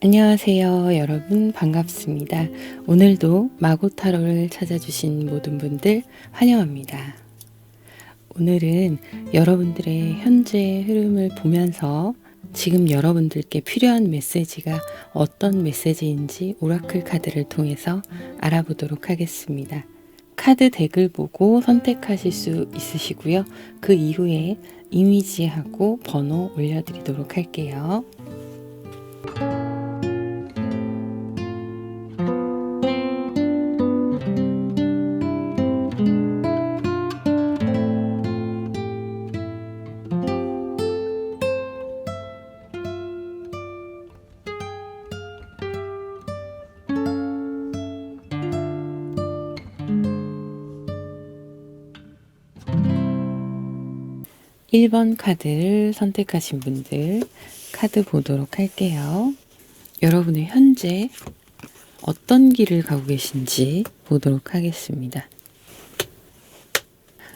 안녕하세요. 여러분 반갑습니다. 오늘도 마고타로를 찾아주신 모든 분들 환영합니다. 오늘은 여러분들의 현재 흐름을 보면서 지금 여러분들께 필요한 메시지가 어떤 메시지인지 오라클 카드를 통해서 알아보도록 하겠습니다. 카드 덱을 보고 선택하실 수 있으시고요. 그 이후에 이미지하고 번호 올려드리도록 할게요. 1번 카드를 선택하신 분들 카드 보도록 할게요. 여러분의 현재 어떤 길을 가고 계신지 보도록 하겠습니다.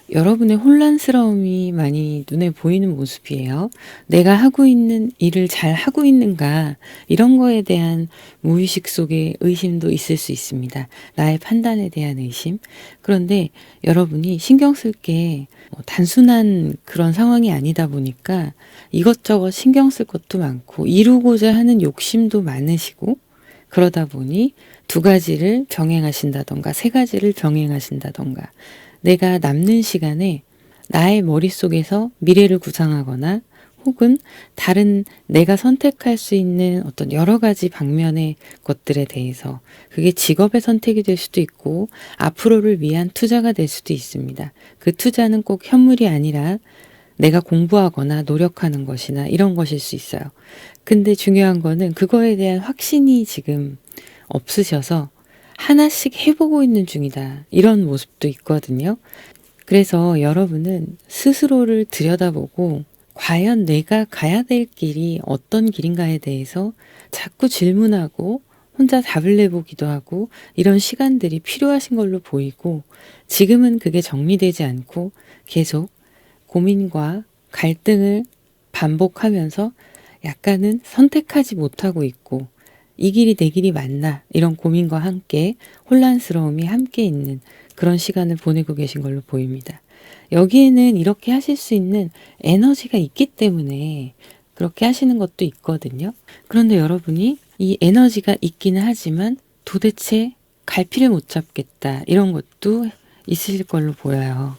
여러분의 혼란스러움이 많이 눈에 보이는 모습이에요. 내가 하고 있는 일을 잘 하고 있는가, 이런 거에 대한 무의식 속에 의심도 있을 수 있습니다. 나의 판단에 대한 의심. 그런데 여러분이 신경 쓸 게 단순한 그런 상황이 아니다 보니까 이것저것 신경 쓸 것도 많고 이루고자 하는 욕심도 많으시고, 그러다 보니 두 가지를 병행하신다던가 세 가지를 병행하신다던가, 내가 남는 시간에 나의 머릿속에서 미래를 구상하거나 혹은 다른 내가 선택할 수 있는 어떤 여러 가지 방면의 것들에 대해서, 그게 직업의 선택이 될 수도 있고 앞으로를 위한 투자가 될 수도 있습니다. 그 투자는 꼭 현물이 아니라 내가 공부하거나 노력하는 것이나 이런 것일 수 있어요. 근데 중요한 거는 그거에 대한 확신이 지금 없으셔서 하나씩 해보고 있는 중이다, 이런 모습도 있거든요. 그래서 여러분은 스스로를 들여다보고 과연 내가 가야 될 길이 어떤 길인가에 대해서 자꾸 질문하고 혼자 답을 내보기도 하고, 이런 시간들이 필요하신 걸로 보이고, 지금은 그게 정리되지 않고 계속 고민과 갈등을 반복하면서 약간은 선택하지 못하고 있고, 이 길이 내 길이 맞나, 이런 고민과 함께 혼란스러움이 함께 있는 그런 시간을 보내고 계신 걸로 보입니다. 여기에는 이렇게 하실 수 있는 에너지가 있기 때문에 그렇게 하시는 것도 있거든요. 그런데 여러분이 이 에너지가 있기는 하지만 도대체 갈피를 못 잡겠다, 이런 것도 있으실 걸로 보여요.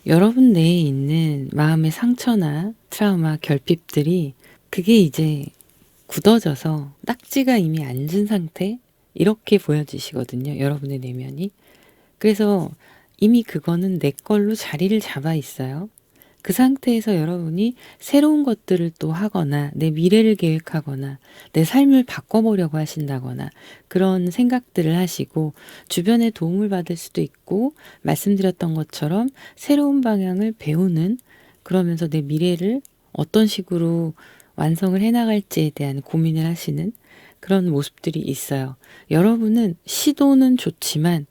여러분 내에 있는 마음의 상처나 트라우마, 결핍들이 그게 이제 굳어져서 딱지가 이미 앉은 상태, 이렇게 보여지시거든요. 여러분의 내면이. 그래서 이미 그거는 내 걸로 자리를 잡아 있어요. 그 상태에서 여러분이 새로운 것들을 또 하거나 내 미래를 계획하거나 내 삶을 바꿔보려고 하신다거나 그런 생각들을 하시고, 주변의 도움을 받을 수도 있고, 말씀드렸던 것처럼 새로운 방향을 배우는, 그러면서 내 미래를 어떤 식으로 완성을 해나갈지에 대한 고민을 하시는 그런 모습들이 있어요. 여러분은 시도는 좋지만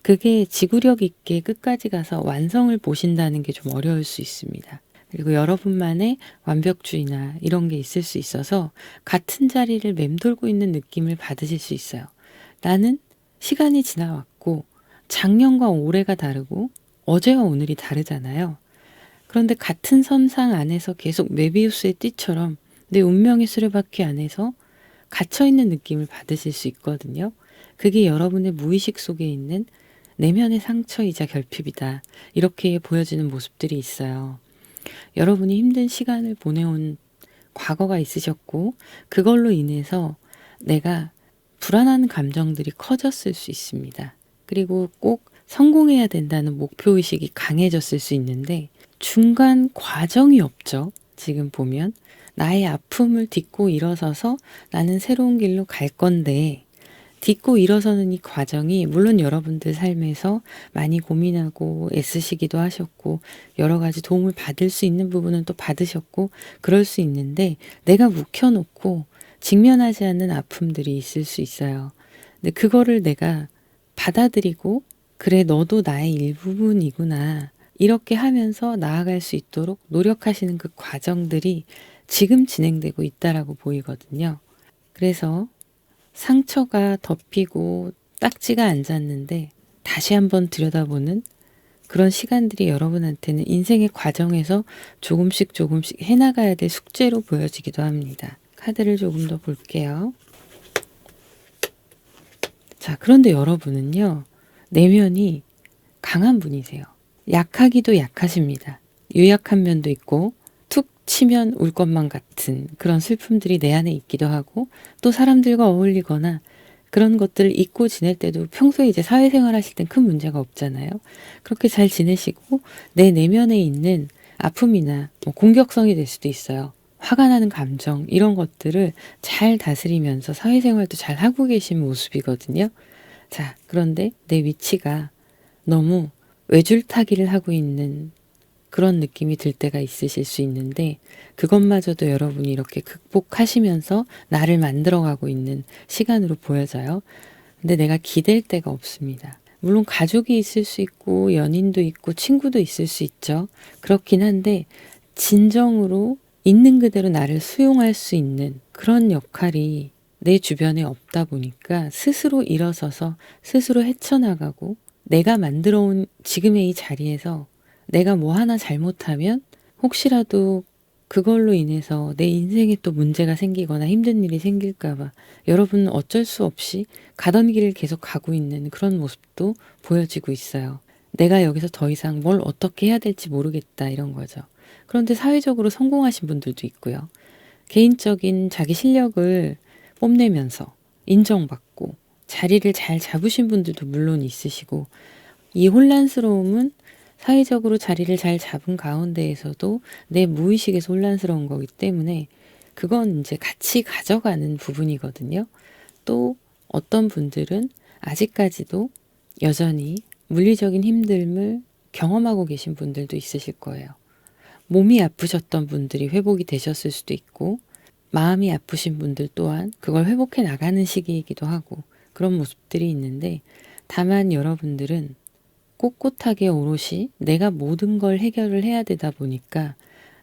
그게 지구력 있게 끝까지 가서 완성을 보신다는 게 좀 어려울 수 있습니다. 그리고 여러분만의 완벽주의나 이런 게 있을 수 있어서 같은 자리를 맴돌고 있는 느낌을 받으실 수 있어요. 나는 시간이 지나왔고 작년과 올해가 다르고 어제와 오늘이 다르잖아요. 그런데 같은 선상 안에서 계속 메비우스의 띠처럼 내 운명의 수레바퀴 안에서 갇혀있는 느낌을 받으실 수 있거든요. 그게 여러분의 무의식 속에 있는 내면의 상처이자 결핍이다, 이렇게 보여지는 모습들이 있어요. 여러분이 힘든 시간을 보내온 과거가 있으셨고, 그걸로 인해서 내가 불안한 감정들이 커졌을 수 있습니다. 그리고 꼭 성공해야 된다는 목표의식이 강해졌을 수 있는데 중간 과정이 없죠. 지금 보면 나의 아픔을 딛고 일어서서 나는 새로운 길로 갈 건데, 딛고 일어서는 이 과정이 물론 여러분들 삶에서 많이 고민하고 애쓰시기도 하셨고 여러 가지 도움을 받을 수 있는 부분은 또 받으셨고 그럴 수 있는데, 내가 묵혀놓고 직면하지 않는 아픔들이 있을 수 있어요. 근데 그거를 내가 받아들이고, 그래 너도 나의 일부분이구나, 이렇게 하면서 나아갈 수 있도록 노력하시는 그 과정들이 지금 진행되고 있다라고 보이거든요. 그래서 상처가 덮이고 딱지가 앉았는데 다시 한번 들여다보는 그런 시간들이 여러분한테는 인생의 과정에서 조금씩 해나가야 될 숙제로 보여지기도 합니다. 카드를 조금 더 볼게요. 자, 그런데 여러분은요, 내면이 강한 분이세요. 약하기도 약하십니다. 유약한 면도 있고 툭 치면 울 것만 같은 그런 슬픔들이 내 안에 있기도 하고, 또 사람들과 어울리거나 그런 것들을 잊고 지낼 때도 평소에 이제 사회생활 하실 땐 큰 문제가 없잖아요. 그렇게 잘 지내시고 내 내면에 있는 아픔이나 뭐 공격성이 될 수도 있어요. 화가 나는 감정 이런 것들을 잘 다스리면서 사회생활도 잘 하고 계신 모습이거든요. 자, 그런데 내 위치가 너무 외줄타기를 하고 있는 그런 느낌이 들 때가 있으실 수 있는데, 그것마저도 여러분이 이렇게 극복하시면서 나를 만들어가고 있는 시간으로 보여져요. 근데 내가 기댈 데가 없습니다. 물론 가족이 있을 수 있고 연인도 있고 친구도 있을 수 있죠. 그렇긴 한데 진정으로 있는 그대로 나를 수용할 수 있는 그런 역할이 내 주변에 없다 보니까 스스로 일어서서 스스로 헤쳐나가고, 내가 만들어온 지금의 이 자리에서 내가 뭐 하나 잘못하면 혹시라도 그걸로 인해서 내 인생에 또 문제가 생기거나 힘든 일이 생길까봐 여러분은 어쩔 수 없이 가던 길을 계속 가고 있는 그런 모습도 보여지고 있어요. 내가 여기서 더 이상 뭘 어떻게 해야 될지 모르겠다, 이런 거죠. 그런데 사회적으로 성공하신 분들도 있고요. 개인적인 자기 실력을 뽐내면서 인정받고 자리를 잘 잡으신 분들도 물론 있으시고, 이 혼란스러움은 사회적으로 자리를 잘 잡은 가운데에서도 내 무의식에서 혼란스러운 거기 때문에 그건 이제 같이 가져가는 부분이거든요. 또 어떤 분들은 아직까지도 여전히 물리적인 힘듦을 경험하고 계신 분들도 있으실 거예요. 몸이 아프셨던 분들이 회복이 되셨을 수도 있고, 마음이 아프신 분들 또한 그걸 회복해 나가는 시기이기도 하고, 그런 모습들이 있는데, 다만 여러분들은 꼿꼿하게 오롯이 내가 모든 걸 해결을 해야 되다 보니까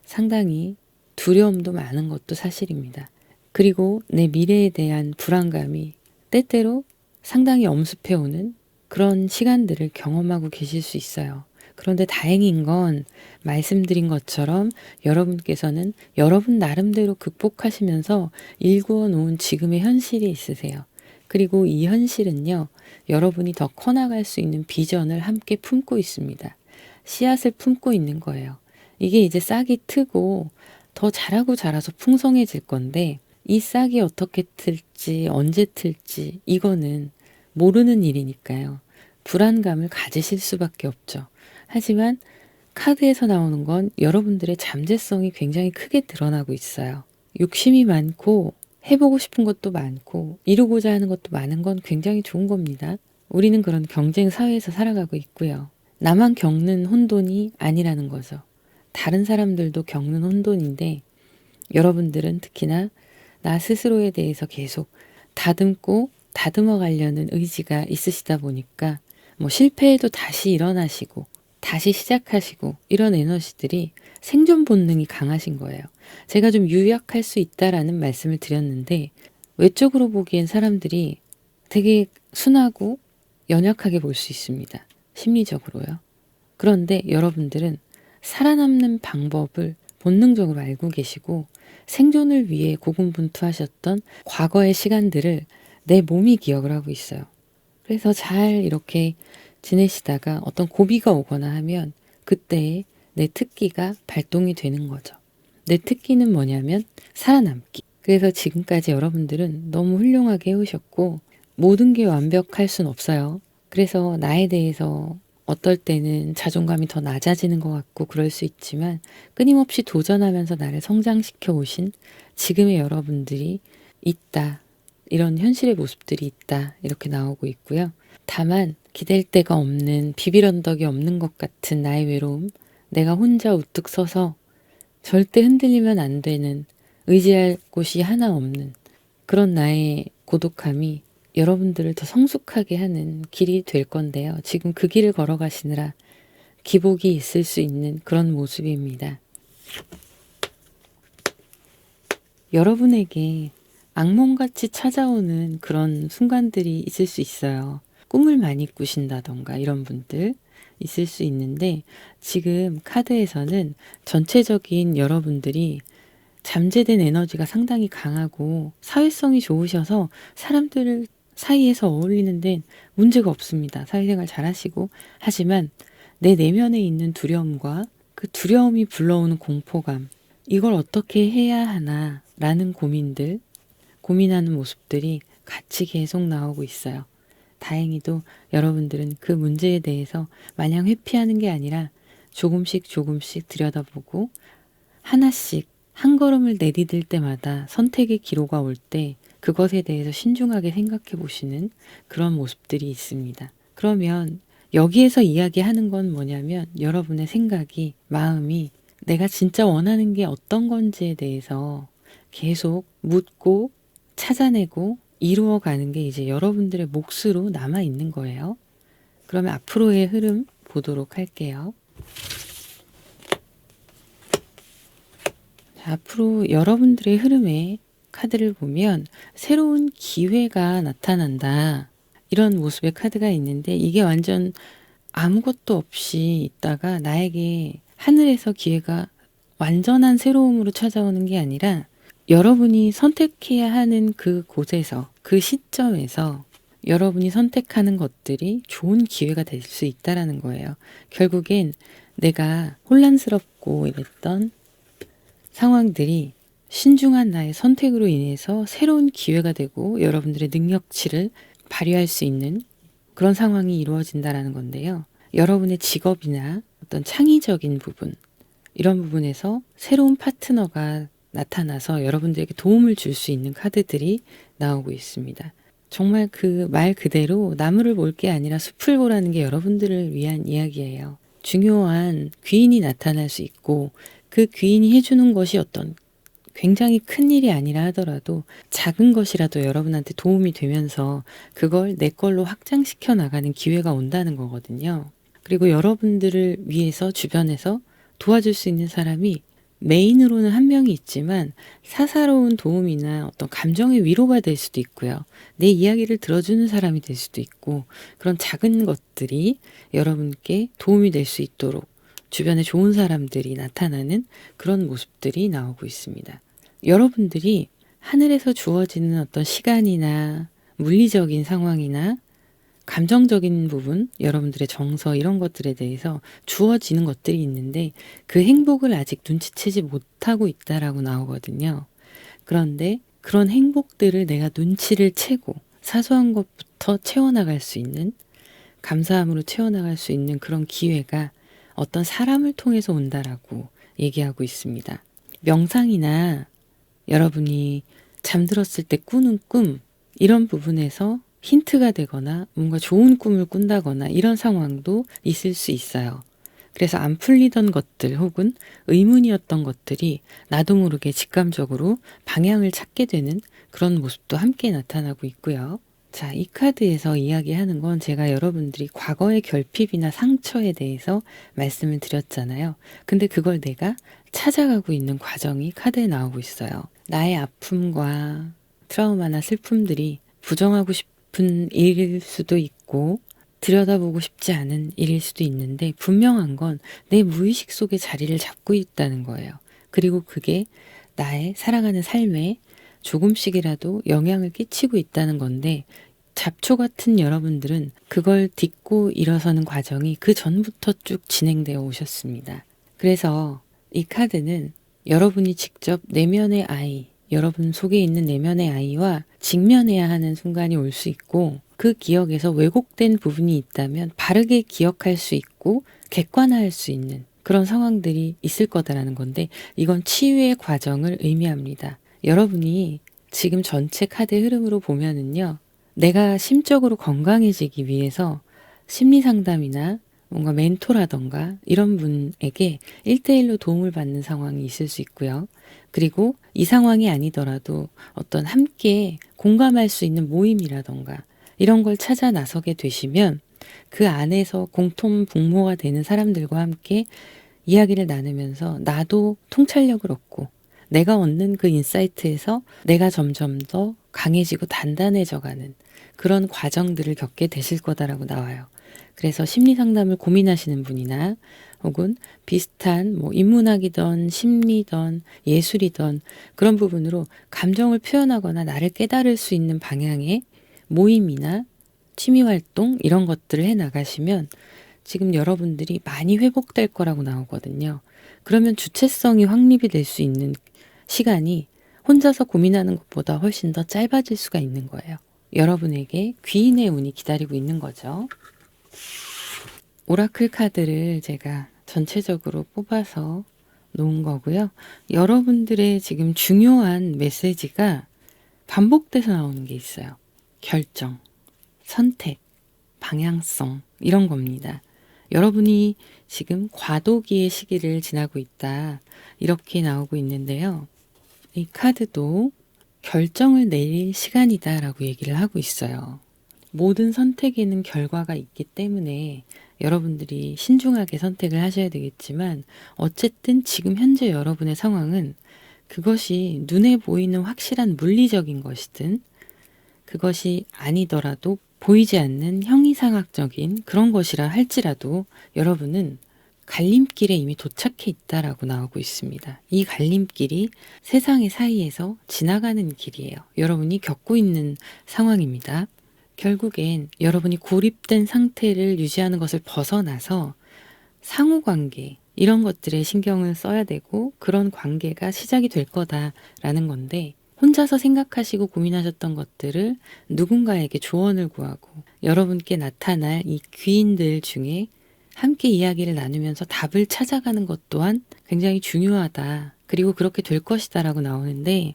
상당히 두려움도 많은 것도 사실입니다. 그리고 내 미래에 대한 불안감이 때때로 상당히 엄습해오는 그런 시간들을 경험하고 계실 수 있어요. 그런데 다행인 건 말씀드린 것처럼 여러분께서는 여러분 나름대로 극복하시면서 일구어 놓은 지금의 현실이 있으세요. 그리고 이 현실은요, 여러분이 더 커나갈 수 있는 비전을 함께 품고 있습니다. 씨앗을 품고 있는 거예요. 이게 이제 싹이 트고 더 자라고 자라서 풍성해질 건데, 이 싹이 어떻게 틀지, 언제 틀지, 이거는 모르는 일이니까요. 불안감을 가지실 수밖에 없죠. 하지만 카드에서 나오는 건 여러분들의 잠재성이 굉장히 크게 드러나고 있어요. 욕심이 많고 해보고 싶은 것도 많고 이루고자 하는 것도 많은 건 굉장히 좋은 겁니다. 우리는 그런 경쟁 사회에서 살아가고 있고요. 나만 겪는 혼돈이 아니라는 거죠. 다른 사람들도 겪는 혼돈인데, 여러분들은 특히나 나 스스로에 대해서 계속 다듬고 다듬어 가려는 의지가 있으시다 보니까 뭐 실패해도 다시 일어나시고 다시 시작하시고 이런 에너지들이 생존 본능이 강하신 거예요. 제가 좀 유약할 수 있다라는 말씀을 드렸는데, 외적으로 보기엔 사람들이 되게 순하고 연약하게 볼 수 있습니다. 심리적으로요. 그런데 여러분들은 살아남는 방법을 본능적으로 알고 계시고, 생존을 위해 고군분투하셨던 과거의 시간들을 내 몸이 기억을 하고 있어요. 그래서 잘 이렇게 지내시다가 어떤 고비가 오거나 하면 그때 내 특기가 발동이 되는 거죠. 내 특기는 뭐냐면 살아남기. 그래서 지금까지 여러분들은 너무 훌륭하게 해오셨고, 모든 게 완벽할 순 없어요. 그래서 나에 대해서 어떨 때는 자존감이 더 낮아지는 것 같고 그럴 수 있지만, 끊임없이 도전하면서 나를 성장시켜 오신 지금의 여러분들이 있다. 이런 현실의 모습들이 있다. 이렇게 나오고 있고요. 다만 기댈 데가 없는, 비빌 언덕이 없는 것 같은 나의 외로움, 내가 혼자 우뚝 서서 절대 흔들리면 안 되는, 의지할 곳이 하나 없는 그런 나의 고독함이 여러분들을 더 성숙하게 하는 길이 될 건데요. 지금 그 길을 걸어가시느라 기복이 있을 수 있는 그런 모습입니다. 여러분에게 악몽같이 찾아오는 그런 순간들이 있을 수 있어요. 꿈을 많이 꾸신다던가 이런 분들 있을 수 있는데, 지금 카드에서는 전체적인 여러분들이 잠재된 에너지가 상당히 강하고 사회성이 좋으셔서 사람들 사이에서 어울리는데 문제가 없습니다. 사회생활 잘하시고. 하지만 내 내면에 있는 두려움과 그 두려움이 불러오는 공포감, 이걸 어떻게 해야 하나 라는 고민하는 모습들이 같이 계속 나오고 있어요. 다행히도 여러분들은 그 문제에 대해서 마냥 회피하는 게 아니라 조금씩 조금씩 들여다보고, 하나씩 한 걸음을 내디딜 때마다 선택의 기로가 올 때 그것에 대해서 신중하게 생각해 보시는 그런 모습들이 있습니다. 그러면 여기에서 이야기하는 건 뭐냐면, 여러분의 생각이, 마음이 내가 진짜 원하는 게 어떤 건지에 대해서 계속 묻고 찾아내고 이루어가는 게 이제 여러분들의 몫으로 남아 있는 거예요. 그러면 앞으로의 흐름 보도록 할게요. 앞으로 여러분들의 흐름에 카드를 보면 새로운 기회가 나타난다, 이런 모습의 카드가 있는데, 이게 완전 아무것도 없이 있다가 나에게 하늘에서 기회가 완전한 새로움으로 찾아오는 게 아니라, 여러분이 선택해야 하는 그곳에서, 그 시점에서 여러분이 선택하는 것들이 좋은 기회가 될 수 있다라는 거예요. 결국엔 내가 혼란스럽고 이랬던 상황들이 신중한 나의 선택으로 인해서 새로운 기회가 되고 여러분들의 능력치를 발휘할 수 있는 그런 상황이 이루어진다라는 건데요. 여러분의 직업이나 어떤 창의적인 부분, 이런 부분에서 새로운 파트너가 나타나서 여러분들에게 도움을 줄 수 있는 카드들이 나오고 있습니다. 정말 그 말 그대로 나무를 볼 게 아니라 숲을 보라는 게 여러분들을 위한 이야기예요. 중요한 귀인이 나타날 수 있고, 그 귀인이 해주는 것이 어떤 굉장히 큰 일이 아니라 하더라도 작은 것이라도 여러분한테 도움이 되면서 그걸 내 걸로 확장시켜 나가는 기회가 온다는 거거든요. 그리고 여러분들을 위해서 주변에서 도와줄 수 있는 사람이 메인으로는 한 명이 있지만 사사로운 도움이나 어떤 감정의 위로가 될 수도 있고요. 내 이야기를 들어주는 사람이 될 수도 있고, 그런 작은 것들이 여러분께 도움이 될 수 있도록 주변에 좋은 사람들이 나타나는 그런 모습들이 나오고 있습니다. 여러분들이 하늘에서 주어지는 어떤 시간이나 물리적인 상황이나 감정적인 부분, 여러분들의 정서, 이런 것들에 대해서 주어지는 것들이 있는데 그 행복을 아직 눈치채지 못하고 있다라고 나오거든요. 그런데 그런 행복들을 내가 눈치를 채고 사소한 것부터 채워나갈 수 있는, 감사함으로 채워나갈 수 있는 그런 기회가 어떤 사람을 통해서 온다라고 얘기하고 있습니다. 명상이나 여러분이 잠들었을 때 꾸는 꿈, 이런 부분에서 힌트가 되거나 뭔가 좋은 꿈을 꾼다거나 이런 상황도 있을 수 있어요. 그래서 안 풀리던 것들 혹은 의문이었던 것들이 나도 모르게 직감적으로 방향을 찾게 되는 그런 모습도 함께 나타나고 있고요. 자, 이 카드에서 이야기하는 건 제가 여러분들이 과거의 결핍이나 상처에 대해서 말씀을 드렸잖아요. 근데 그걸 내가 찾아가고 있는 과정이 카드에 나오고 있어요. 나의 아픔과 트라우마나 슬픔들이 부정하고 싶은 일일 수도 있고 들여다보고 싶지 않은 일일 수도 있는데, 분명한 건 내 무의식 속에 자리를 잡고 있다는 거예요. 그리고 그게 나의 살아가는 삶에 조금씩이라도 영향을 끼치고 있다는 건데, 잡초 같은 여러분들은 그걸 딛고 일어서는 과정이 그 전부터 쭉 진행되어 오셨습니다. 그래서 이 카드는 여러분이 직접 내면의 아이, 여러분 속에 있는 내면의 아이와 직면해야 하는 순간이 올 수 있고, 그 기억에서 왜곡된 부분이 있다면 바르게 기억할 수 있고 객관화할 수 있는 그런 상황들이 있을 거다라는 건데, 이건 치유의 과정을 의미합니다. 여러분이 지금 전체 카드 흐름으로 보면은요, 내가 심적으로 건강해지기 위해서 심리 상담이나 뭔가 멘토라던가 이런 분에게 1대1로 도움을 받는 상황이 있을 수 있고요. 그리고 이 상황이 아니더라도 어떤 함께 공감할 수 있는 모임이라던가 이런 걸 찾아 나서게 되시면 그 안에서 공통분모가 되는 사람들과 함께 이야기를 나누면서 나도 통찰력을 얻고 내가 얻는 그 인사이트에서 내가 점점 더 강해지고 단단해져 가는 그런 과정들을 겪게 되실 거다라고 나와요. 그래서 심리 상담을 고민하시는 분이나 혹은 비슷한 뭐 인문학이든 심리든 예술이든 그런 부분으로 감정을 표현하거나 나를 깨달을 수 있는 방향의 모임이나 취미 활동 이런 것들을 해 나가시면 지금 여러분들이 많이 회복될 거라고 나오거든요. 그러면 주체성이 확립이 될 수 있는 시간이 혼자서 고민하는 것보다 훨씬 더 짧아질 수가 있는 거예요. 여러분에게 귀인의 운이 기다리고 있는 거죠. 오라클 카드를 제가 전체적으로 뽑아서 놓은 거고요. 여러분들의 지금 중요한 메시지가 반복돼서 나오는 게 있어요. 결정, 선택, 방향성 이런 겁니다. 여러분이 지금 과도기의 시기를 지나고 있다. 이렇게 나오고 있는데요. 이 카드도 결정을 내릴 시간이다 라고 얘기를 하고 있어요. 모든 선택에는 결과가 있기 때문에 여러분들이 신중하게 선택을 하셔야 되겠지만 어쨌든 지금 현재 여러분의 상황은 그것이 눈에 보이는 확실한 물리적인 것이든 그것이 아니더라도 보이지 않는 형이상학적인 그런 것이라 할지라도 여러분은 갈림길에 이미 도착해 있다라고 나오고 있습니다. 이 갈림길이 세상의 사이에서 지나가는 길이에요. 여러분이 겪고 있는 상황입니다. 결국엔 여러분이 고립된 상태를 유지하는 것을 벗어나서 상호관계 이런 것들에 신경을 써야 되고 그런 관계가 시작이 될 거다라는 건데 혼자서 생각하시고 고민하셨던 것들을 누군가에게 조언을 구하고 여러분께 나타날 이 귀인들 중에 함께 이야기를 나누면서 답을 찾아가는 것 또한 굉장히 중요하다. 그리고 그렇게 될 것이다 라고 나오는데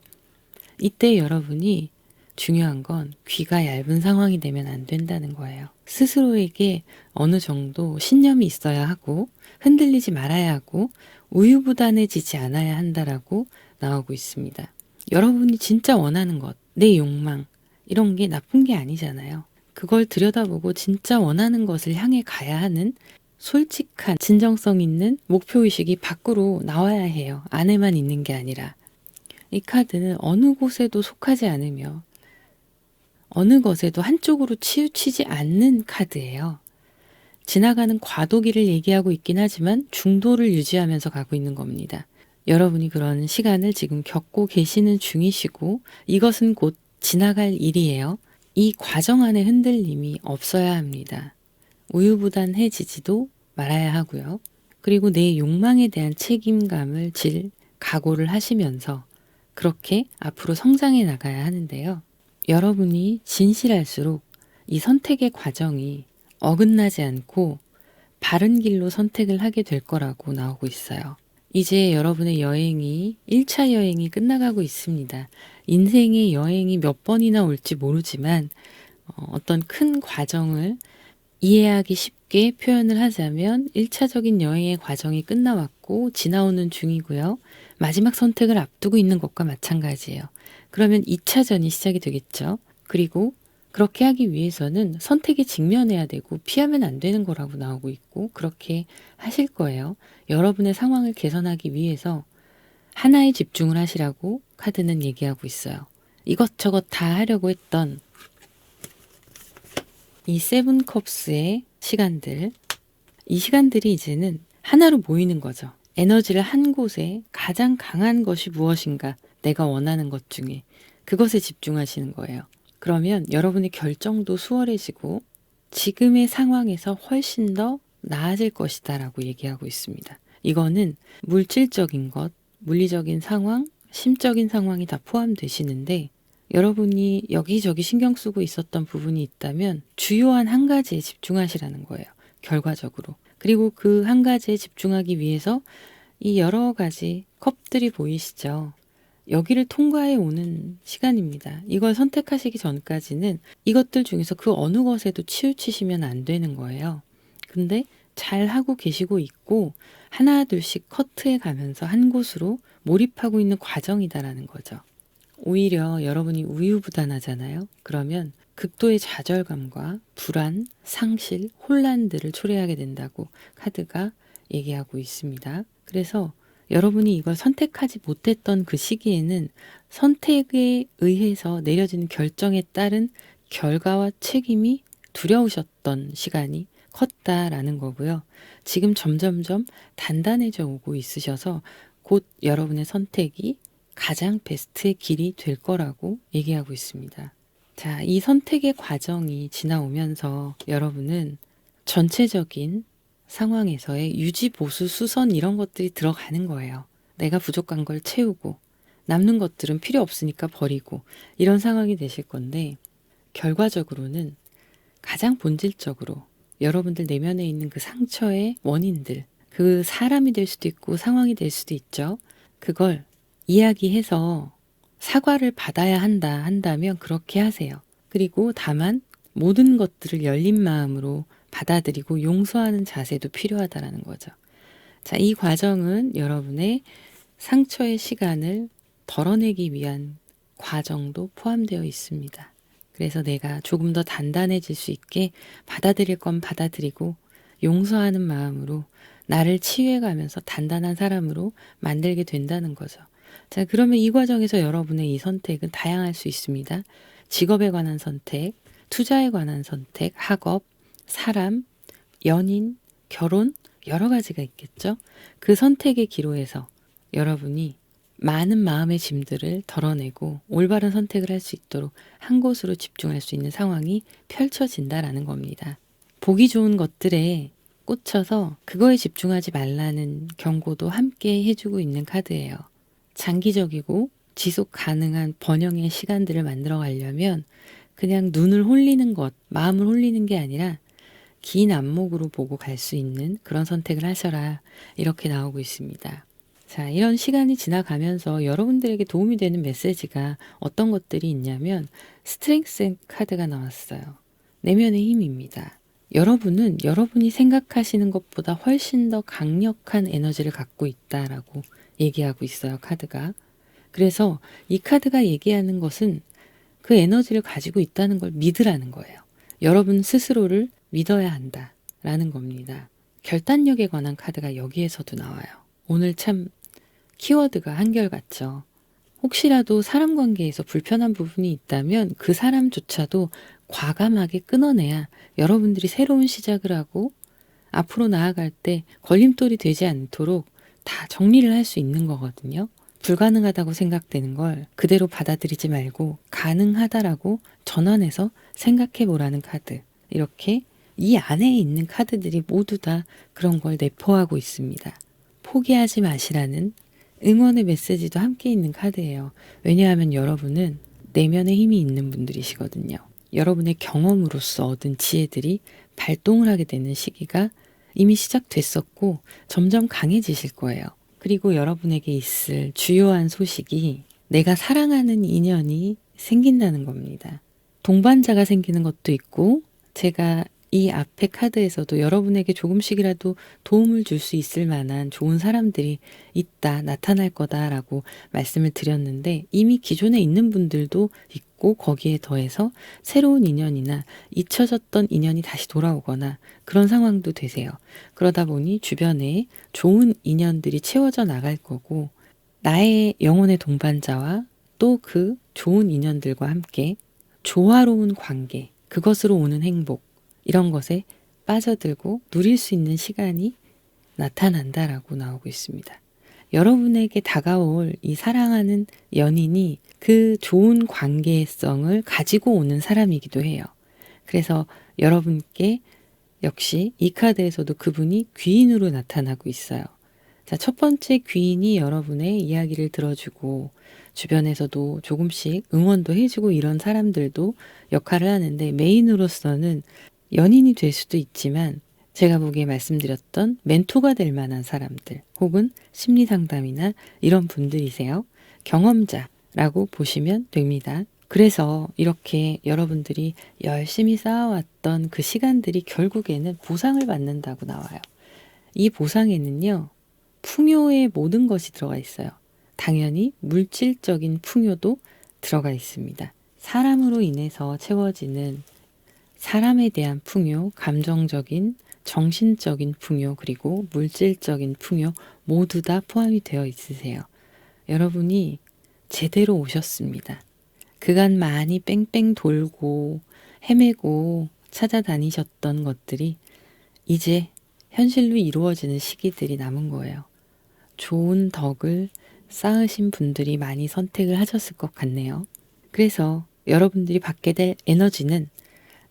이때 여러분이 중요한 건 귀가 얇은 상황이 되면 안 된다는 거예요. 스스로에게 어느 정도 신념이 있어야 하고 흔들리지 말아야 하고 우유부단해지지 않아야 한다라고 나오고 있습니다. 여러분이 진짜 원하는 것, 내 욕망 이런 게 나쁜 게 아니잖아요. 그걸 들여다보고 진짜 원하는 것을 향해 가야 하는 솔직한 진정성 있는 목표의식이 밖으로 나와야 해요. 안에만 있는 게 아니라. 이 카드는 어느 곳에도 속하지 않으며 어느 것에도 한쪽으로 치우치지 않는 카드예요. 지나가는 과도기를 얘기하고 있긴 하지만 중도를 유지하면서 가고 있는 겁니다. 여러분이 그런 시간을 지금 겪고 계시는 중이시고 이것은 곧 지나갈 일이에요. 이 과정 안에 흔들림이 없어야 합니다. 우유부단해지지도 말아야 하고요. 그리고 내 욕망에 대한 책임감을 질 각오를 하시면서 그렇게 앞으로 성장해 나가야 하는데요. 여러분이 진실할수록 이 선택의 과정이 어긋나지 않고 바른 길로 선택을 하게 될 거라고 나오고 있어요. 이제 여러분의 여행이 1차 여행이 끝나가고 있습니다. 인생의 여행이 몇 번이나 올지 모르지만 어떤 큰 과정을 이해하기 쉽게 표현을 하자면 1차적인 여행의 과정이 끝나왔고 지나오는 중이고요. 마지막 선택을 앞두고 있는 것과 마찬가지예요. 그러면 2차전이 시작이 되겠죠. 그리고 그렇게 하기 위해서는 선택에 직면해야 되고 피하면 안 되는 거라고 나오고 있고 그렇게 하실 거예요. 여러분의 상황을 개선하기 위해서 하나에 집중을 하시라고 카드는 얘기하고 있어요. 이것저것 다 하려고 했던 이 세븐 컵스의 시간들, 이 시간들이 이제는 하나로 모이는 거죠. 에너지를 한 곳에 가장 강한 것이 무엇인가 내가 원하는 것 중에 그것에 집중하시는 거예요. 그러면 여러분의 결정도 수월해지고 지금의 상황에서 훨씬 더 나아질 것이다 라고 얘기하고 있습니다. 이거는 물질적인 것, 물리적인 상황, 심적인 상황이 다 포함되시는데 여러분이 여기저기 신경 쓰고 있었던 부분이 있다면 주요한 한 가지에 집중하시라는 거예요. 결과적으로. 그리고 그 한 가지에 집중하기 위해서 이 여러 가지 컵들이 보이시죠? 여기를 통과해 오는 시간입니다. 이걸 선택하시기 전까지는 이것들 중에서 그 어느 것에도 치우치시면 안 되는 거예요. 근데 잘 하고 계시고 있고 하나 둘씩 커트해 가면서 한 곳으로 몰입하고 있는 과정이다라는 거죠. 오히려 여러분이 우유부단하잖아요. 그러면 극도의 좌절감과 불안, 상실, 혼란들을 초래하게 된다고 카드가 얘기하고 있습니다. 그래서 여러분이 이걸 선택하지 못했던 그 시기에는 선택에 의해서 내려지는 결정에 따른 결과와 책임이 두려우셨던 시간이 컸다라는 거고요. 지금 점점점 단단해져 오고 있으셔서 곧 여러분의 선택이 가장 베스트의 길이 될 거라고 얘기하고 있습니다. 자, 이 선택의 과정이 지나오면서 여러분은 전체적인 상황에서의 유지, 보수, 수선 이런 것들이 들어가는 거예요. 내가 부족한 걸 채우고 남는 것들은 필요 없으니까 버리고 이런 상황이 되실 건데 결과적으로는 가장 본질적으로 여러분들 내면에 있는 그 상처의 원인들, 그 사람이 될 수도 있고 상황이 될 수도 있죠. 그걸 이야기해서 사과를 받아야 한다면 그렇게 하세요. 그리고 다만 모든 것들을 열린 마음으로 받아들이고 용서하는 자세도 필요하다라는 거죠. 자, 이 과정은 여러분의 상처의 시간을 덜어내기 위한 과정도 포함되어 있습니다. 그래서 내가 조금 더 단단해질 수 있게 받아들일 건 받아들이고 용서하는 마음으로 나를 치유해가면서 단단한 사람으로 만들게 된다는 거죠. 자, 그러면 이 과정에서 여러분의 이 선택은 다양할 수 있습니다. 직업에 관한 선택, 투자에 관한 선택, 학업, 사람, 연인, 결혼, 여러 가지가 있겠죠. 그 선택의 기로에서 여러분이 많은 마음의 짐들을 덜어내고 올바른 선택을 할 수 있도록 한 곳으로 집중할 수 있는 상황이 펼쳐진다라는 겁니다. 보기 좋은 것들에 꽂혀서 그거에 집중하지 말라는 경고도 함께 해주고 있는 카드예요. 장기적이고 지속 가능한 번영의 시간들을 만들어 가려면 그냥 눈을 홀리는 것, 마음을 홀리는 게 아니라 긴 안목으로 보고 갈 수 있는 그런 선택을 하셔라. 이렇게 나오고 있습니다. 자, 이런 시간이 지나가면서 여러분들에게 도움이 되는 메시지가 어떤 것들이 있냐면 스트렝스 카드가 나왔어요. 내면의 힘입니다. 여러분은 여러분이 생각하시는 것보다 훨씬 더 강력한 에너지를 갖고 있다라고 얘기하고 있어요, 카드가. 그래서 이 카드가 얘기하는 것은 그 에너지를 가지고 있다는 걸 믿으라는 거예요. 여러분 스스로를 믿어야 한다라는 겁니다. 결단력에 관한 카드가 여기에서도 나와요. 오늘 참 키워드가 한결같죠. 혹시라도 사람 관계에서 불편한 부분이 있다면 그 사람조차도 과감하게 끊어내야 여러분들이 새로운 시작을 하고 앞으로 나아갈 때 걸림돌이 되지 않도록 다 정리를 할 수 있는 거거든요. 불가능하다고 생각되는 걸 그대로 받아들이지 말고 가능하다라고 전환해서 생각해 보라는 카드. 이렇게 이 안에 있는 카드들이 모두 다 그런 걸 내포하고 있습니다. 포기하지 마시라는 응원의 메시지도 함께 있는 카드예요. 왜냐하면 여러분은 내면에 힘이 있는 분들이시거든요. 여러분의 경험으로서 얻은 지혜들이 발동을 하게 되는 시기가 이미 시작됐었고 점점 강해지실 거예요. 그리고 여러분에게 있을 주요한 소식이 내가 사랑하는 인연이 생긴다는 겁니다. 동반자가 생기는 것도 있고 제가 이 앞에 카드에서도 여러분에게 조금씩이라도 도움을 줄 수 있을 만한 좋은 사람들이 있다, 나타날 거다라고 말씀을 드렸는데 이미 기존에 있는 분들도 있고 거기에 더해서 새로운 인연이나 잊혀졌던 인연이 다시 돌아오거나 그런 상황도 되세요. 그러다 보니 주변에 좋은 인연들이 채워져 나갈 거고 나의 영혼의 동반자와 또 그 좋은 인연들과 함께 조화로운 관계, 그것으로 오는 행복 이런 것에 빠져들고 누릴 수 있는 시간이 나타난다라고 나오고 있습니다. 여러분에게 다가올 이 사랑하는 연인이 그 좋은 관계성을 가지고 오는 사람이기도 해요. 그래서 여러분께 역시 이 카드에서도 그분이 귀인으로 나타나고 있어요. 자, 첫 번째 귀인이 여러분의 이야기를 들어주고 주변에서도 조금씩 응원도 해주고 이런 사람들도 역할을 하는데 메인으로서는 연인이 될 수도 있지만 제가 보기에 말씀드렸던 멘토가 될 만한 사람들 혹은 심리 상담이나 이런 분들이세요. 경험자라고 보시면 됩니다. 그래서 이렇게 여러분들이 열심히 쌓아왔던 그 시간들이 결국에는 보상을 받는다고 나와요. 이 보상에는요, 풍요의 모든 것이 들어가 있어요. 당연히 물질적인 풍요도 들어가 있습니다. 사람으로 인해서 채워지는 사람에 대한 풍요, 감정적인 정신적인 풍요 그리고 물질적인 풍요 모두 다 포함이 되어 있으세요. 여러분이 제대로 오셨습니다. 그간 많이 뺑뺑 돌고 헤매고 찾아다니셨던 것들이 이제 현실로 이루어지는 시기들이 남은 거예요. 좋은 덕을 쌓으신 분들이 많이 선택을 하셨을 것 같네요. 그래서 여러분들이 받게 될 에너지는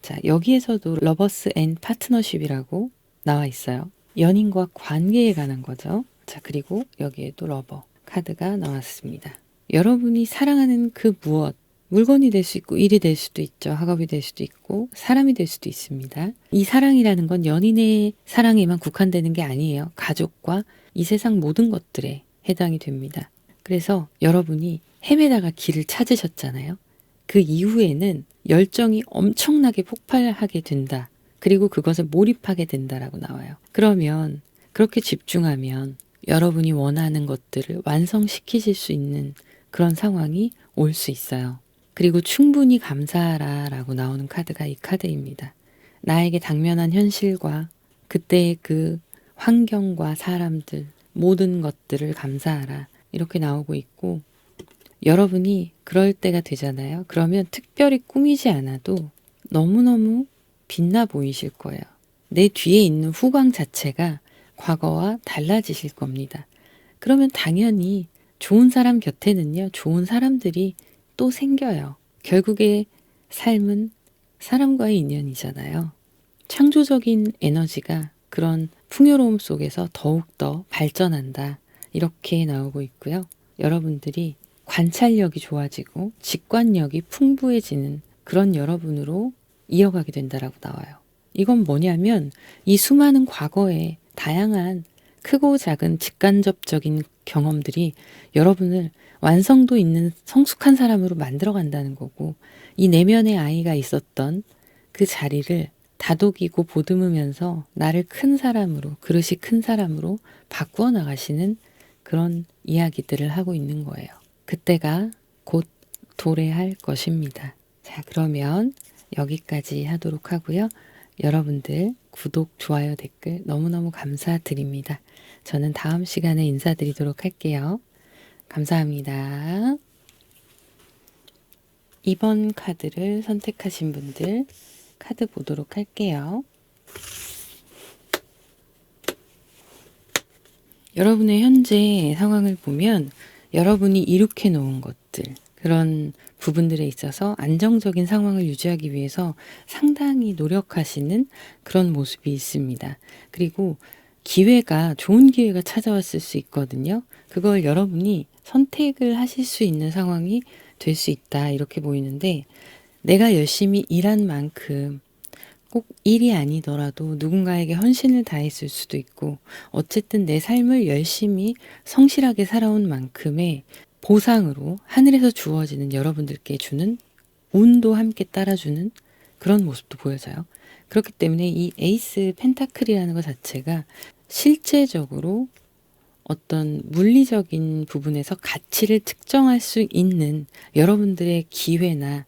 자, 여기에서도 러버스 앤 파트너십이라고 나와 있어요. 연인과 관계에 관한 거죠. 자, 그리고 여기에도 러버 카드가 나왔습니다. 여러분이 사랑하는 그 무엇, 물건이 될 수 있고 일이 될 수도 있죠. 학업이 될 수도 있고 사람이 될 수도 있습니다. 이 사랑이라는 건 연인의 사랑에만 국한되는 게 아니에요. 가족과 이 세상 모든 것들에 해당이 됩니다. 그래서 여러분이 헤매다가 길을 찾으셨잖아요. 그 이후에는 열정이 엄청나게 폭발하게 된다. 그리고 그것에 몰입하게 된다라고 나와요. 그러면 그렇게 집중하면 여러분이 원하는 것들을 완성시키실 수 있는 그런 상황이 올 수 있어요. 그리고 충분히 감사하라 라고 나오는 카드가 이 카드입니다. 나에게 당면한 현실과 그때의 그 환경과 사람들 모든 것들을 감사하라 이렇게 나오고 있고 여러분이 그럴 때가 되잖아요. 그러면 특별히 꾸미지 않아도 너무너무 빛나 보이실 거예요. 내 뒤에 있는 후광 자체가 과거와 달라지실 겁니다. 그러면 당연히 좋은 사람 곁에는요, 좋은 사람들이 또 생겨요. 결국에 삶은 사람과의 인연이잖아요. 창조적인 에너지가 그런 풍요로움 속에서 더욱더 발전한다. 이렇게 나오고 있고요. 여러분들이 관찰력이 좋아지고 직관력이 풍부해지는 그런 여러분으로 이어가게 된다라고 나와요. 이건 뭐냐면 이 수많은 과거의 다양한 크고 작은 직간접적인 경험들이 여러분을 완성도 있는 성숙한 사람으로 만들어 간다는 거고 이 내면의 아이가 있었던 그 자리를 다독이고 보듬으면서 나를 큰 사람으로, 그릇이 큰 사람으로 바꾸어 나가시는 그런 이야기들을 하고 있는 거예요. 그때가 곧 도래할 것입니다. 자, 그러면 여기까지 하도록 하고요. 여러분들 구독, 좋아요, 댓글 너무너무 감사드립니다. 저는 다음 시간에 인사드리도록 할게요. 감사합니다. 2번 카드를 선택하신 분들 카드 보도록 할게요. 여러분의 현재 상황을 보면 여러분이 이룩해 놓은 것들, 그런 부분들에 있어서 안정적인 상황을 유지하기 위해서 상당히 노력하시는 그런 모습이 있습니다. 그리고 좋은 기회가 찾아왔을 수 있거든요. 그걸 여러분이 선택을 하실 수 있는 상황이 될 수 있다. 이렇게 보이는데 내가 열심히 일한 만큼 꼭 일이 아니더라도 누군가에게 헌신을 다했을 수도 있고 어쨌든 내 삶을 열심히 성실하게 살아온 만큼의 보상으로 하늘에서 주어지는 여러분들께 주는 운도 함께 따라주는 그런 모습도 보여져요. 그렇기 때문에 이 에이스 펜타클이라는 것 자체가 실제적으로 어떤 물리적인 부분에서 가치를 측정할 수 있는 여러분들의 기회나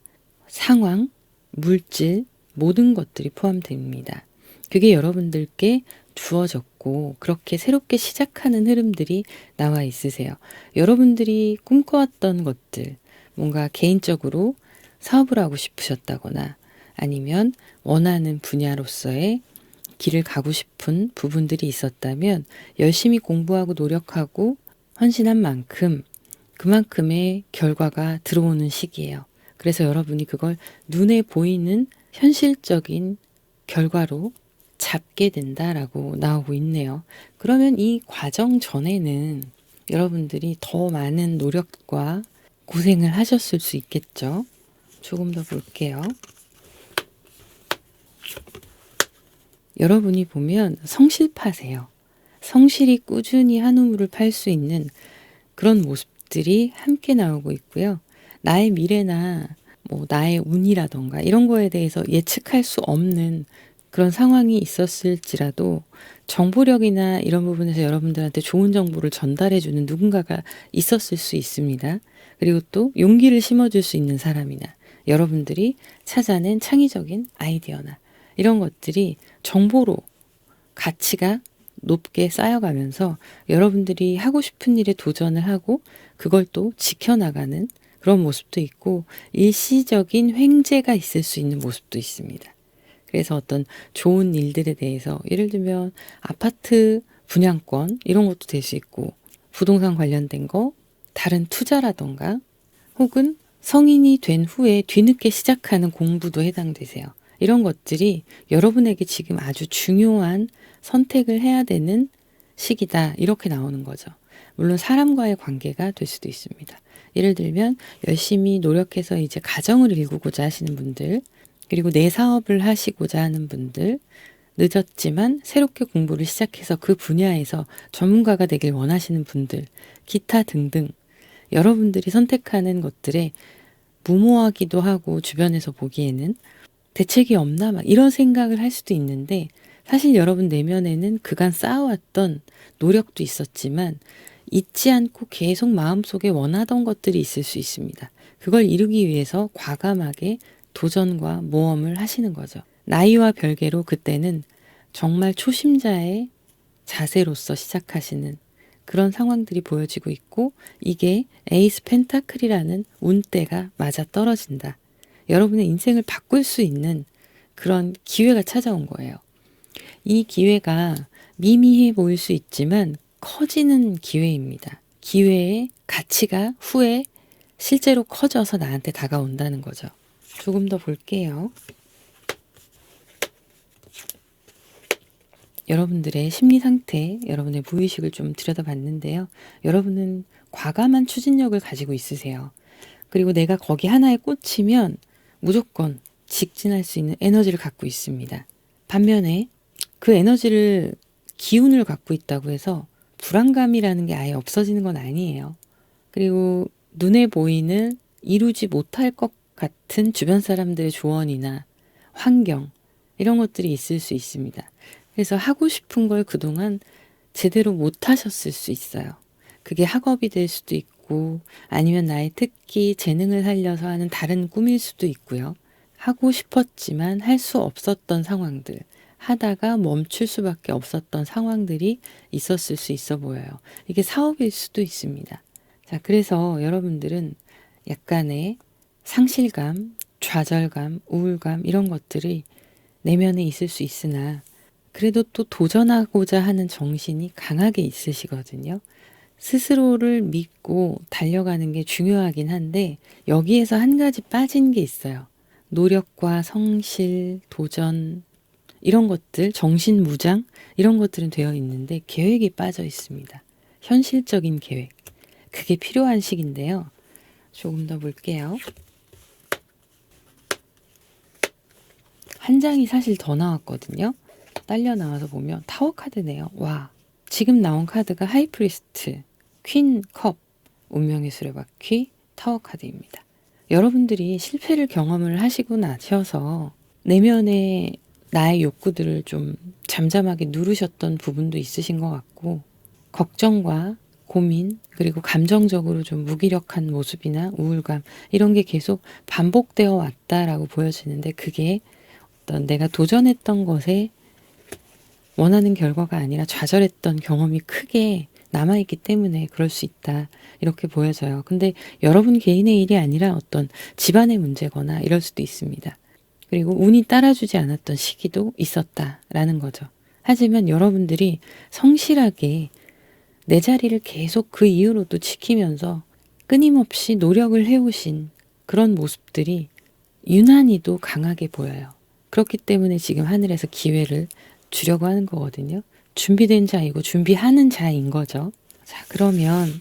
상황, 물질, 모든 것들이 포함됩니다. 그게 여러분들께 주어졌고 그렇게 새롭게 시작하는 흐름들이 나와 있으세요. 여러분들이 꿈꿔왔던 것들, 뭔가 개인적으로 사업을 하고 싶으셨다거나 아니면 원하는 분야로서의 길을 가고 싶은 부분들이 있었다면 열심히 공부하고 노력하고 헌신한 만큼 그만큼의 결과가 들어오는 시기예요. 그래서 여러분이 그걸 눈에 보이는 현실적인 결과로 잡게 된다라고 나오고 있네요. 그러면 이 과정 전에는 여러분들이 더 많은 노력과 고생을 하셨을 수 있겠죠. 조금 더 볼게요. 여러분이 보면 성실파세요. 성실히 꾸준히 한 우물을 팔 수 있는 그런 모습들이 함께 나오고 있고요. 나의 미래나 나의 운이라던가 이런 거에 대해서 예측할 수 없는 그런 상황이 있었을지라도 정보력이나 이런 부분에서 여러분들한테 좋은 정보를 전달해주는 누군가가 있었을 수 있습니다. 그리고 또 용기를 심어줄 수 있는 사람이나 여러분들이 찾아낸 창의적인 아이디어나 이런 것들이 정보로 가치가 높게 쌓여가면서 여러분들이 하고 싶은 일에 도전을 하고 그걸 또 지켜나가는 그런 모습도 있고 일시적인 횡재가 있을 수 있는 모습도 있습니다. 그래서 어떤 좋은 일들에 대해서 예를 들면 아파트 분양권 이런 것도 될 수 있고 부동산 관련된 거, 다른 투자라던가 혹은 성인이 된 후에 뒤늦게 시작하는 공부도 해당되세요. 이런 것들이 여러분에게 지금 아주 중요한 선택을 해야 되는 시기다. 이렇게 나오는 거죠. 물론 사람과의 관계가 될 수도 있습니다. 예를 들면 열심히 노력해서 이제 가정을 일구고자 하시는 분들, 그리고 내 사업을 하시고자 하는 분들, 늦었지만 새롭게 공부를 시작해서 그 분야에서 전문가가 되길 원하시는 분들, 기타 등등 여러분들이 선택하는 것들에 무모하기도 하고 주변에서 보기에는 대책이 없나 막 이런 생각을 할 수도 있는데 사실 여러분 내면에는 그간 쌓아왔던 노력도 있었지만 잊지 않고 계속 마음속에 원하던 것들이 있을 수 있습니다. 그걸 이루기 위해서 과감하게 도전과 모험을 하시는 거죠. 나이와 별개로 그때는 정말 초심자의 자세로서 시작하시는 그런 상황들이 보여지고 있고 이게 에이스 펜타클이라는 운대가 맞아 떨어진다. 여러분의 인생을 바꿀 수 있는 그런 기회가 찾아온 거예요. 이 기회가 미미해 보일 수 있지만 커지는 기회입니다. 기회의 가치가 후에 실제로 커져서 나한테 다가온다는 거죠. 조금 더 볼게요. 여러분들의 심리 상태, 여러분의 무의식을 좀 들여다봤는데요. 여러분은 과감한 추진력을 가지고 있으세요. 그리고 내가 거기 하나에 꽂히면 무조건 직진할 수 있는 에너지를 갖고 있습니다. 반면에 그 에너지를, 기운을 갖고 있다고 해서 불안감이라는 게 아예 없어지는 건 아니에요. 그리고 눈에 보이는 이루지 못할 것 같은 주변 사람들의 조언이나 환경 이런 것들이 있을 수 있습니다. 그래서 하고 싶은 걸 그동안 제대로 못 하셨을 수 있어요. 그게 학업이 될 수도 있고 아니면 나의 특기, 재능을 살려서 하는 다른 꿈일 수도 있고요. 하고 싶었지만 할 수 없었던 상황들, 하다가 멈출 수밖에 없었던 상황들이 있었을 수 있어 보여요. 이게 사업일 수도 있습니다. 자, 그래서 여러분들은 약간의 상실감, 좌절감, 우울감 이런 것들이 내면에 있을 수 있으나 그래도 또 도전하고자 하는 정신이 강하게 있으시거든요. 스스로를 믿고 달려가는 게 중요하긴 한데 여기에서 한 가지 빠진 게 있어요. 노력과 성실, 도전 이런 것들, 정신무장 이런 것들은 되어 있는데 계획이 빠져 있습니다. 현실적인 계획. 그게 필요한 시기인데요. 조금 더 볼게요. 한 장이 사실 더 나왔거든요. 딸려 나와서 보면 타워 카드네요. 와, 지금 나온 카드가 하이프리스트, 퀸 컵, 운명의 수레바퀴, 타워 카드입니다. 여러분들이 실패를 경험을 하시고 나셔서 내면에 나의 욕구들을 좀 잠잠하게 누르셨던 부분도 있으신 것 같고 걱정과 고민 그리고 감정적으로 좀 무기력한 모습이나 우울감 이런 게 계속 반복되어 왔다라고 보여지는데 그게 어떤 내가 도전했던 것에 원하는 결과가 아니라 좌절했던 경험이 크게 남아있기 때문에 그럴 수 있다. 이렇게 보여져요. 근데 여러분 개인의 일이 아니라 어떤 집안의 문제거나 이럴 수도 있습니다. 그리고 운이 따라주지 않았던 시기도 있었다라는 거죠. 하지만 여러분들이 성실하게 내 자리를 계속 그 이후로도 지키면서 끊임없이 노력을 해오신 그런 모습들이 유난히도 강하게 보여요. 그렇기 때문에 지금 하늘에서 기회를 주려고 하는 거거든요. 준비된 자이고 준비하는 자인 거죠. 자, 그러면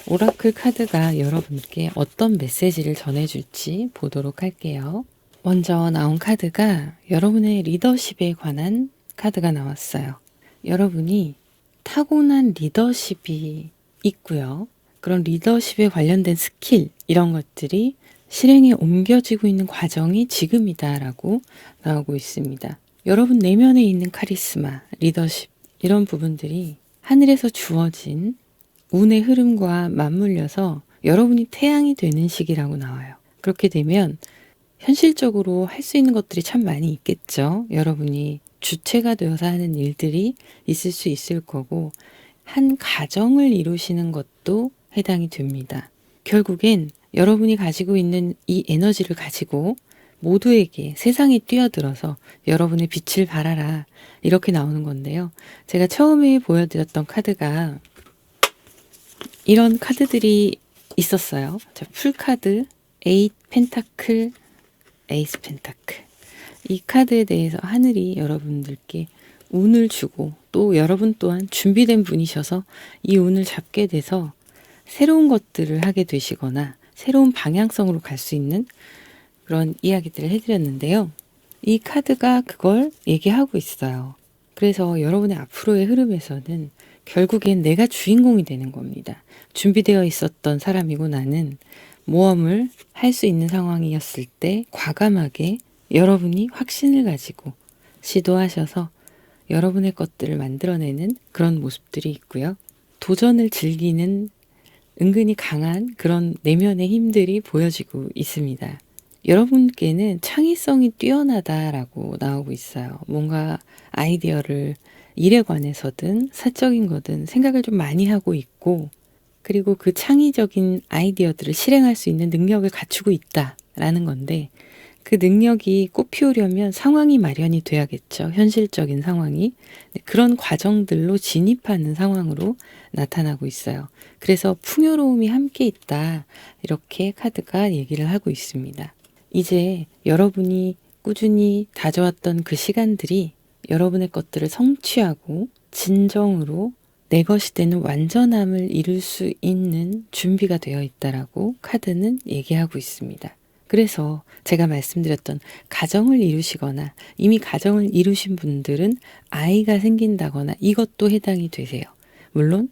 오라클 카드가 여러분께 어떤 메시지를 전해줄지 보도록 할게요. 먼저 나온 카드가 여러분의 리더십에 관한 카드가 나왔어요. 여러분이 타고난 리더십이 있고요. 그런 리더십에 관련된 스킬 이런 것들이 실행에 옮겨지고 있는 과정이 지금이다라고 나오고 있습니다. 여러분 내면에 있는 카리스마, 리더십 이런 부분들이 하늘에서 주어진 운의 흐름과 맞물려서 여러분이 태양이 되는 시기라고 나와요. 그렇게 되면 현실적으로 할 수 있는 것들이 참 많이 있겠죠. 여러분이 주체가 되어서 하는 일들이 있을 수 있을 거고 한 가정을 이루시는 것도 해당이 됩니다. 결국엔 여러분이 가지고 있는 이 에너지를 가지고 모두에게 세상에 뛰어들어서 여러분의 빛을 발하라 이렇게 나오는 건데요. 제가 처음에 보여드렸던 카드가 이런 카드들이 있었어요. 자, 풀카드, 에잇 펜타클, 에이스 펜타클. 이 카드에 대해서 하늘이 여러분들께 운을 주고 또 여러분 또한 준비된 분이셔서 이 운을 잡게 돼서 새로운 것들을 하게 되시거나 새로운 방향성으로 갈 수 있는 그런 이야기들을 해드렸는데요. 이 카드가 그걸 얘기하고 있어요. 그래서 여러분의 앞으로의 흐름에서는 결국엔 내가 주인공이 되는 겁니다. 준비되어 있었던 사람이고 나는 모험을 할 수 있는 상황이었을 때 과감하게 여러분이 확신을 가지고 시도하셔서 여러분의 것들을 만들어내는 그런 모습들이 있고요. 도전을 즐기는 은근히 강한 그런 내면의 힘들이 보여지고 있습니다. 여러분께는 창의성이 뛰어나다라고 나오고 있어요. 뭔가 아이디어를 일에 관해서든 사적인 거든 생각을 좀 많이 하고 있고 그리고 그 창의적인 아이디어들을 실행할 수 있는 능력을 갖추고 있다라는 건데 그 능력이 꽃피우려면 상황이 마련이 돼야겠죠. 현실적인 상황이. 그런 과정들로 진입하는 상황으로 나타나고 있어요. 그래서 풍요로움이 함께 있다. 이렇게 카드가 얘기를 하고 있습니다. 이제 여러분이 꾸준히 다져왔던 그 시간들이 여러분의 것들을 성취하고 진정으로 내 것이 되는 완전함을 이룰 수 있는 준비가 되어 있다라고 카드는 얘기하고 있습니다. 그래서 제가 말씀드렸던 가정을 이루시거나 이미 가정을 이루신 분들은 아이가 생긴다거나 이것도 해당이 되세요. 물론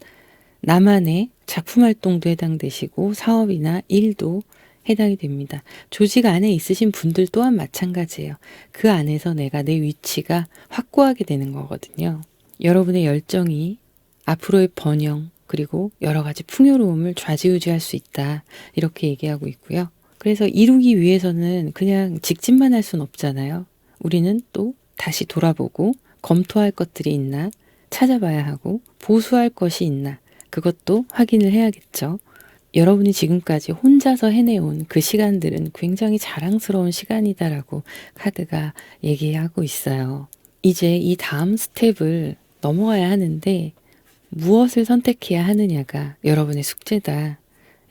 나만의 작품 활동도 해당되시고 사업이나 일도 해당이 됩니다. 조직 안에 있으신 분들 또한 마찬가지예요. 그 안에서 내가 내 위치가 확고하게 되는 거거든요. 여러분의 열정이 앞으로의 번영 그리고 여러 가지 풍요로움을 좌지우지할 수 있다. 이렇게 얘기하고 있고요. 그래서 이루기 위해서는 그냥 직진만 할 수는 없잖아요. 우리는 또 다시 돌아보고 검토할 것들이 있나 찾아봐야 하고 보수할 것이 있나 그것도 확인을 해야겠죠. 여러분이 지금까지 혼자서 해내온 그 시간들은 굉장히 자랑스러운 시간이다라고 카드가 얘기하고 있어요. 이제 이 다음 스텝을 넘어가야 하는데 무엇을 선택해야 하느냐가 여러분의 숙제다.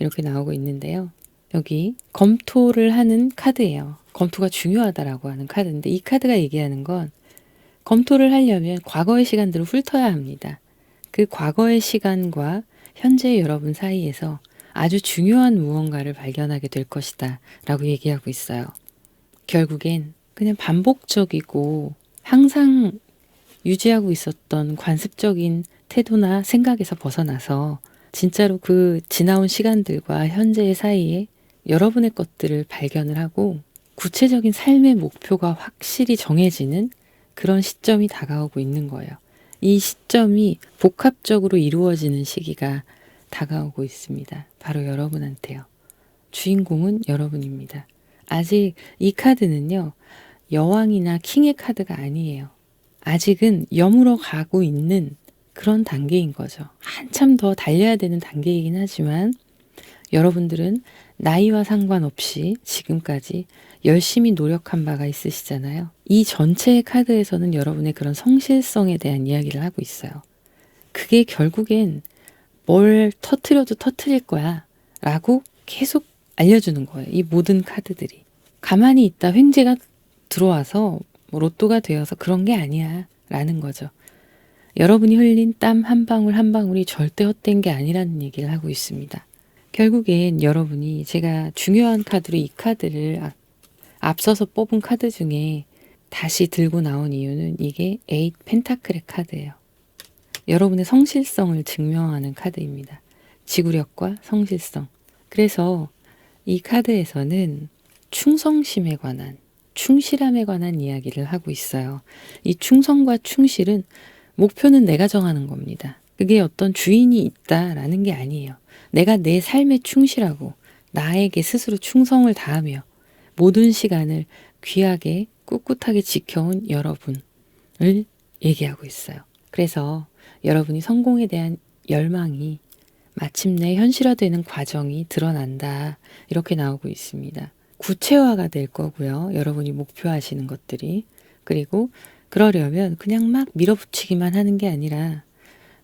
이렇게 나오고 있는데요. 여기 검토를 하는 카드예요. 검토가 중요하다라고 하는 카드인데 이 카드가 얘기하는 건 검토를 하려면 과거의 시간들을 훑어야 합니다. 그 과거의 시간과 현재의 여러분 사이에서 아주 중요한 무언가를 발견하게 될 것이다 라고 얘기하고 있어요. 결국엔 그냥 반복적이고 항상 유지하고 있었던 관습적인 태도나 생각에서 벗어나서 진짜로 그 지나온 시간들과 현재의 사이에 여러분의 것들을 발견을 하고 구체적인 삶의 목표가 확실히 정해지는 그런 시점이 다가오고 있는 거예요. 이 시점이 복합적으로 이루어지는 시기가 다가오고 있습니다. 바로 여러분한테요. 주인공은 여러분입니다. 아직 이 카드는요. 여왕이나 킹의 카드가 아니에요. 아직은 여물어 가고 있는 그런 단계인 거죠. 한참 더 달려야 되는 단계이긴 하지만 여러분들은 나이와 상관없이 지금까지 열심히 노력한 바가 있으시잖아요. 이 전체의 카드에서는 여러분의 그런 성실성에 대한 이야기를 하고 있어요. 그게 결국엔 뭘 터트려도 터트릴 거야 라고 계속 알려주는 거예요. 이 모든 카드들이. 가만히 있다 횡재가 들어와서 뭐 로또가 되어서 그런 게 아니야 라는 거죠. 여러분이 흘린 땀 한 방울 한 방울이 절대 헛된 게 아니라는 얘기를 하고 있습니다. 결국엔 여러분이 제가 중요한 카드로 이 카드를 앞서서 뽑은 카드 중에 다시 들고 나온 이유는 이게 에잇 펜타클의 카드예요. 여러분의 성실성을 증명하는 카드입니다. 지구력과 성실성. 그래서 이 카드에서는 충성심에 관한, 충실함에 관한 이야기를 하고 있어요. 이 충성과 충실은 목표는 내가 정하는 겁니다. 그게 어떤 주인이 있다라는 게 아니에요. 내가 내 삶에 충실하고 나에게 스스로 충성을 다하며 모든 시간을 귀하게 꿋꿋하게 지켜온 여러분. 얘기하고 있어요. 그래서 여러분이 성공에 대한 열망이 마침내 현실화되는 과정이 드러난다. 이렇게 나오고 있습니다. 구체화가 될 거고요. 여러분이 목표하시는 것들이. 그리고 그러려면 그냥 막 밀어붙이기만 하는 게 아니라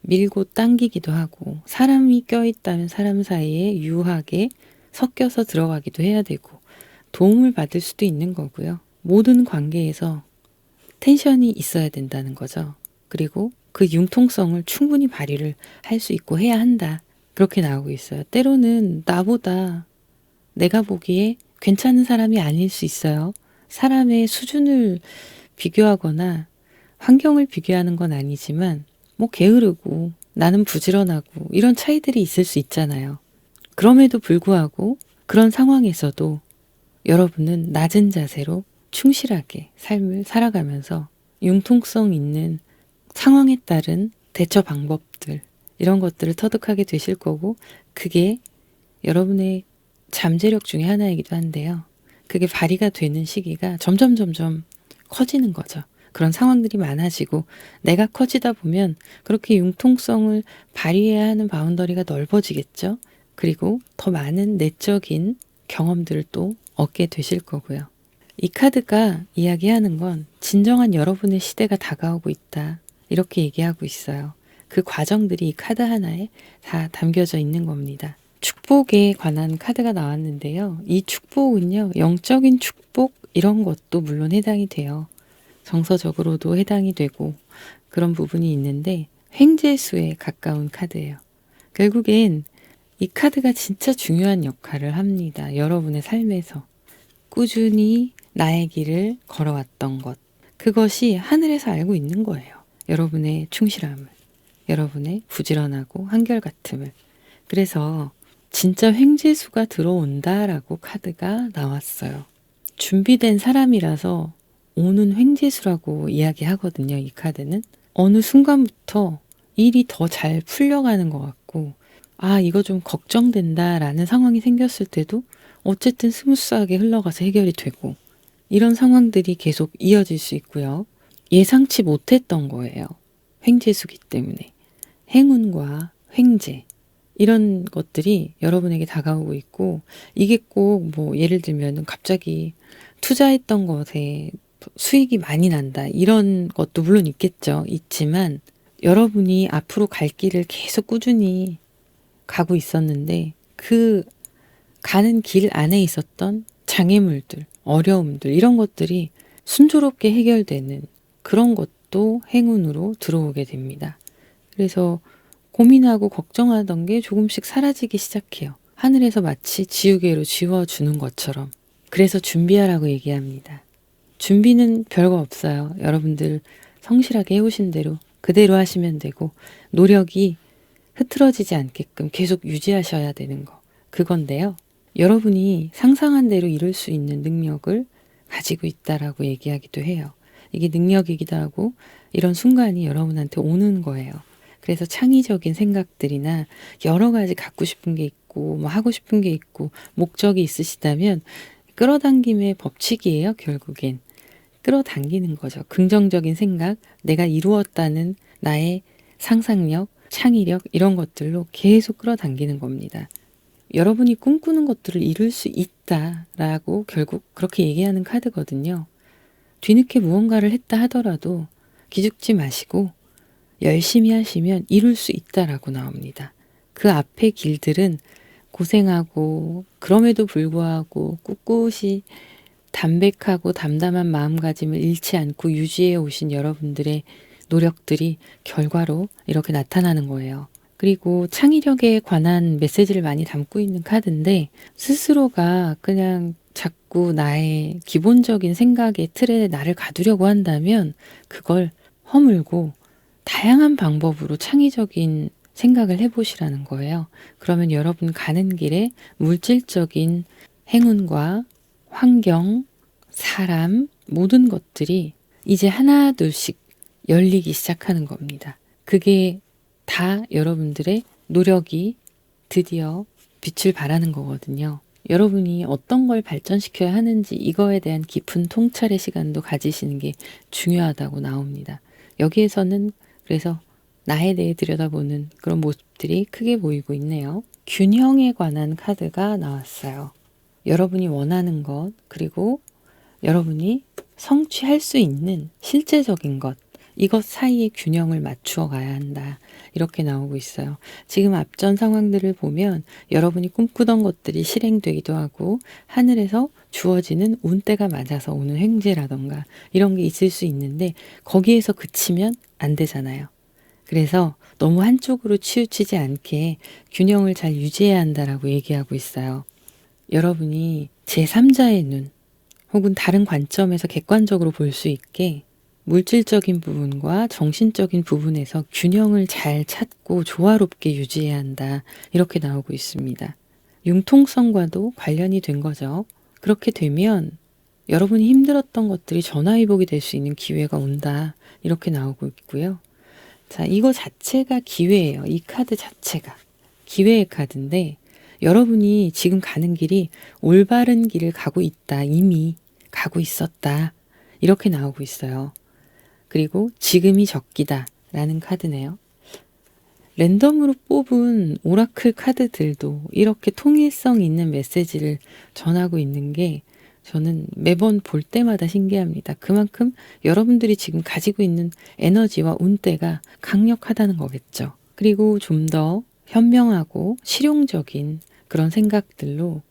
밀고 당기기도 하고, 사람이 껴있다면 사람 사이에 유하게 섞여서 들어가기도 해야 되고, 도움을 받을 수도 있는 거고요. 모든 관계에서 텐션이 있어야 된다는 거죠. 그리고 그 융통성을 충분히 발휘를 할 수 있고 해야 한다. 그렇게 나오고 있어요. 때로는 나보다 내가 보기에 괜찮은 사람이 아닐 수 있어요. 사람의 수준을 비교하거나 환경을 비교하는 건 아니지만 뭐 게으르고 나는 부지런하고 이런 차이들이 있을 수 있잖아요. 그럼에도 불구하고 그런 상황에서도 여러분은 낮은 자세로 충실하게 삶을 살아가면서 융통성 있는 상황에 따른 대처 방법들, 이런 것들을 터득하게 되실 거고, 그게 여러분의 잠재력 중에 하나이기도 한데요. 그게 발휘가 되는 시기가 점점 커지는 거죠. 그런 상황들이 많아지고 내가 커지다 보면 그렇게 융통성을 발휘해야 하는 바운더리가 넓어지겠죠. 그리고 더 많은 내적인 경험들을 또 얻게 되실 거고요. 이 카드가 이야기하는 건 진정한 여러분의 시대가 다가오고 있다. 이렇게 얘기하고 있어요. 그 과정들이 이 카드 하나에 다 담겨져 있는 겁니다. 축복에 관한 카드가 나왔는데요. 이 축복은요, 영적인 축복 이런 것도 물론 해당이 돼요. 정서적으로도 해당이 되고 그런 부분이 있는데 횡재수에 가까운 카드예요. 결국엔 이 카드가 진짜 중요한 역할을 합니다. 여러분의 삶에서 꾸준히 나의 길을 걸어왔던 것, 그것이 하늘에서 알고 있는 거예요. 여러분의 충실함을, 여러분의 부지런하고 한결같음을. 그래서 진짜 횡재수가 들어온다라고 카드가 나왔어요. 준비된 사람이라서 오는 횡재수라고 이야기하거든요. 이 카드는 어느 순간부터 일이 더 잘 풀려가는 것 같고, 아, 이거 좀 걱정된다라는 상황이 생겼을 때도 어쨌든 스무스하게 흘러가서 해결이 되고, 이런 상황들이 계속 이어질 수 있고요. 예상치 못했던 거예요. 횡재수기 때문에. 행운과 횡재, 이런 것들이 여러분에게 다가오고 있고, 이게 꼭 뭐 예를 들면 갑자기 투자했던 것에 수익이 많이 난다, 이런 것도 물론 있겠죠. 있지만 여러분이 앞으로 갈 길을 계속 꾸준히 가고 있었는데 그 가는 길 안에 있었던 장애물들, 어려움들, 이런 것들이 순조롭게 해결되는 그런 것도 행운으로 들어오게 됩니다. 그래서 고민하고 걱정하던 게 조금씩 사라지기 시작해요. 하늘에서 마치 지우개로 지워주는 것처럼. 그래서 준비하라고 얘기합니다. 준비는 별거 없어요. 여러분들 성실하게 해오신 대로 그대로 하시면 되고, 노력이 흐트러지지 않게끔 계속 유지하셔야 되는 거, 그건데요. 여러분이 상상한 대로 이룰 수 있는 능력을 가지고 있다라고 얘기하기도 해요. 이게 능력이기도 하고 이런 순간이 여러분한테 오는 거예요. 그래서 창의적인 생각들이나 여러 가지 갖고 싶은 게 있고 뭐 하고 싶은 게 있고 목적이 있으시다면 끌어당김의 법칙이에요. 결국엔 끌어당기는 거죠. 긍정적인 생각, 내가 이루었다는 나의 상상력, 창의력, 이런 것들로 계속 끌어당기는 겁니다. 여러분이 꿈꾸는 것들을 이룰 수 있다라고 결국 그렇게 얘기하는 카드거든요. 뒤늦게 무언가를 했다 하더라도 기죽지 마시고 열심히 하시면 이룰 수 있다라고 나옵니다. 그 앞의 길들은 고생하고 그럼에도 불구하고 꿋꿋이 담백하고 담담한 마음가짐을 잃지 않고 유지해 오신 여러분들의 노력들이 결과로 이렇게 나타나는 거예요. 그리고 창의력에 관한 메시지를 많이 담고 있는 카드인데, 스스로가 그냥 자꾸 나의 기본적인 생각의 틀에 나를 가두려고 한다면 그걸 허물고 다양한 방법으로 창의적인 생각을 해보시라는 거예요. 그러면 여러분 가는 길에 물질적인 행운과 환경, 사람, 모든 것들이 이제 하나 둘씩 열리기 시작하는 겁니다. 그게 다 여러분들의 노력이 드디어 빛을 발하는 거거든요. 여러분이 어떤 걸 발전시켜야 하는지 이거에 대한 깊은 통찰의 시간도 가지시는 게 중요하다고 나옵니다. 여기에서는 그래서 나에 대해 들여다보는 그런 모습들이 크게 보이고 있네요. 균형에 관한 카드가 나왔어요. 여러분이 원하는 것, 그리고 여러분이 성취할 수 있는 실제적인 것, 이것 사이에 균형을 맞추어 가야 한다. 이렇게 나오고 있어요. 지금 앞전 상황들을 보면 여러분이 꿈꾸던 것들이 실행되기도 하고 하늘에서 주어지는 운때가 맞아서 오는 횡재라던가 이런 게 있을 수 있는데 거기에서 그치면 안 되잖아요. 그래서 너무 한쪽으로 치우치지 않게 균형을 잘 유지해야 한다라고 얘기하고 있어요. 여러분이 제3자의 눈 혹은 다른 관점에서 객관적으로 볼 수 있게 물질적인 부분과 정신적인 부분에서 균형을 잘 찾고 조화롭게 유지해야 한다. 이렇게 나오고 있습니다. 융통성과도 관련이 된 거죠. 그렇게 되면 여러분이 힘들었던 것들이 전화위복이 될 수 있는 기회가 온다. 이렇게 나오고 있고요. 자, 이거 자체가 기회예요. 이 카드 자체가. 기회의 카드인데 여러분이 지금 가는 길이 올바른 길을 가고 있다. 이미 가고 있었다. 이렇게 나오고 있어요. 그리고 지금이 적기다 라는 카드네요. 랜덤으로 뽑은 오라클 카드들도 이렇게 통일성 있는 메시지를 전하고 있는 게 저는 매번 볼 때마다 신기합니다. 그만큼 여러분들이 지금 가지고 있는 에너지와 운때가 강력하다는 거겠죠. 그리고 좀 더 현명하고 실용적인 그런 생각들로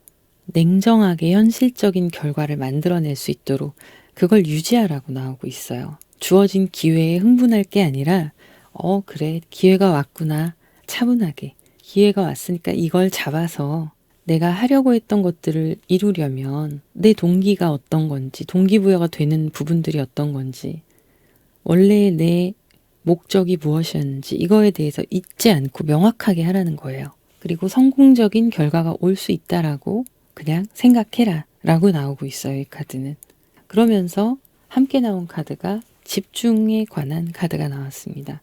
냉정하게 현실적인 결과를 만들어낼 수 있도록 그걸 유지하라고 나오고 있어요. 주어진 기회에 흥분할 게 아니라 그래 기회가 왔구나 차분하게 기회가 왔으니까 이걸 잡아서 내가 하려고 했던 것들을 이루려면 내 동기가 어떤 건지 동기부여가 되는 부분들이 어떤 건지 원래 내 목적이 무엇이었는지 이거에 대해서 잊지 않고 명확하게 하라는 거예요. 그리고 성공적인 결과가 올 수 있다라고 그냥 생각해라 라고 나오고 있어요. 이 카드는. 그러면서 함께 나온 카드가 집중에 관한 카드가 나왔습니다.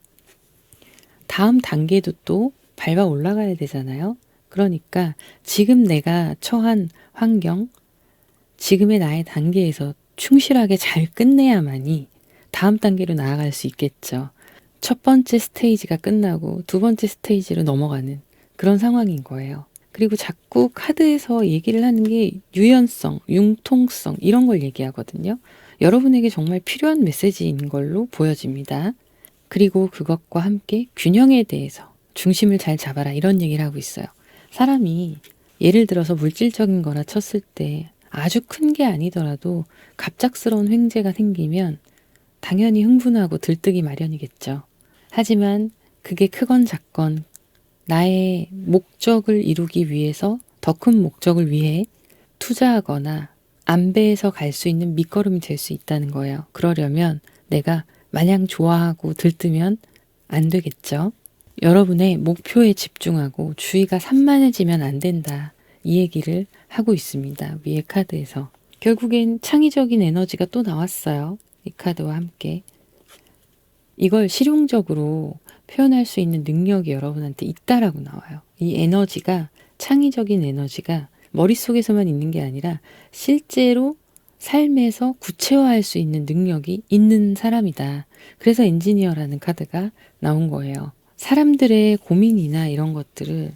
다음 단계도 또 밟아 올라가야 되잖아요. 그러니까 지금 내가 처한 환경, 지금의 나의 단계에서 충실하게 잘 끝내야만이 다음 단계로 나아갈 수 있겠죠. 첫 번째 스테이지가 끝나고 두 번째 스테이지로 넘어가는 그런 상황인 거예요. 그리고 자꾸 카드에서 얘기를 하는 게 유연성, 융통성 이런 걸 얘기하거든요. 여러분에게 정말 필요한 메시지인 걸로 보여집니다. 그리고 그것과 함께 균형에 대해서 중심을 잘 잡아라 이런 얘기를 하고 있어요. 사람이 예를 들어서 물질적인 거라 쳤을 때 아주 큰 게 아니더라도 갑작스러운 횡재가 생기면 당연히 흥분하고 들뜨기 마련이겠죠. 하지만 그게 크건 작건 나의 목적을 이루기 위해서 더 큰 목적을 위해 투자하거나 안배해서 갈 수 있는 밑거름이 될 수 있다는 거예요. 그러려면 내가 마냥 좋아하고 들뜨면 안 되겠죠. 여러분의 목표에 집중하고 주의가 산만해지면 안 된다. 이 얘기를 하고 있습니다. 위에 카드에서. 결국엔 창의적인 에너지가 또 나왔어요. 이 카드와 함께. 이걸 실용적으로 표현할 수 있는 능력이 여러분한테 있다라고 나와요. 이 에너지가 창의적인 에너지가 머릿속에서만 있는 게 아니라 실제로 삶에서 구체화할 수 있는 능력이 있는 사람이다. 그래서 엔지니어라는 카드가 나온 거예요. 사람들의 고민이나 이런 것들을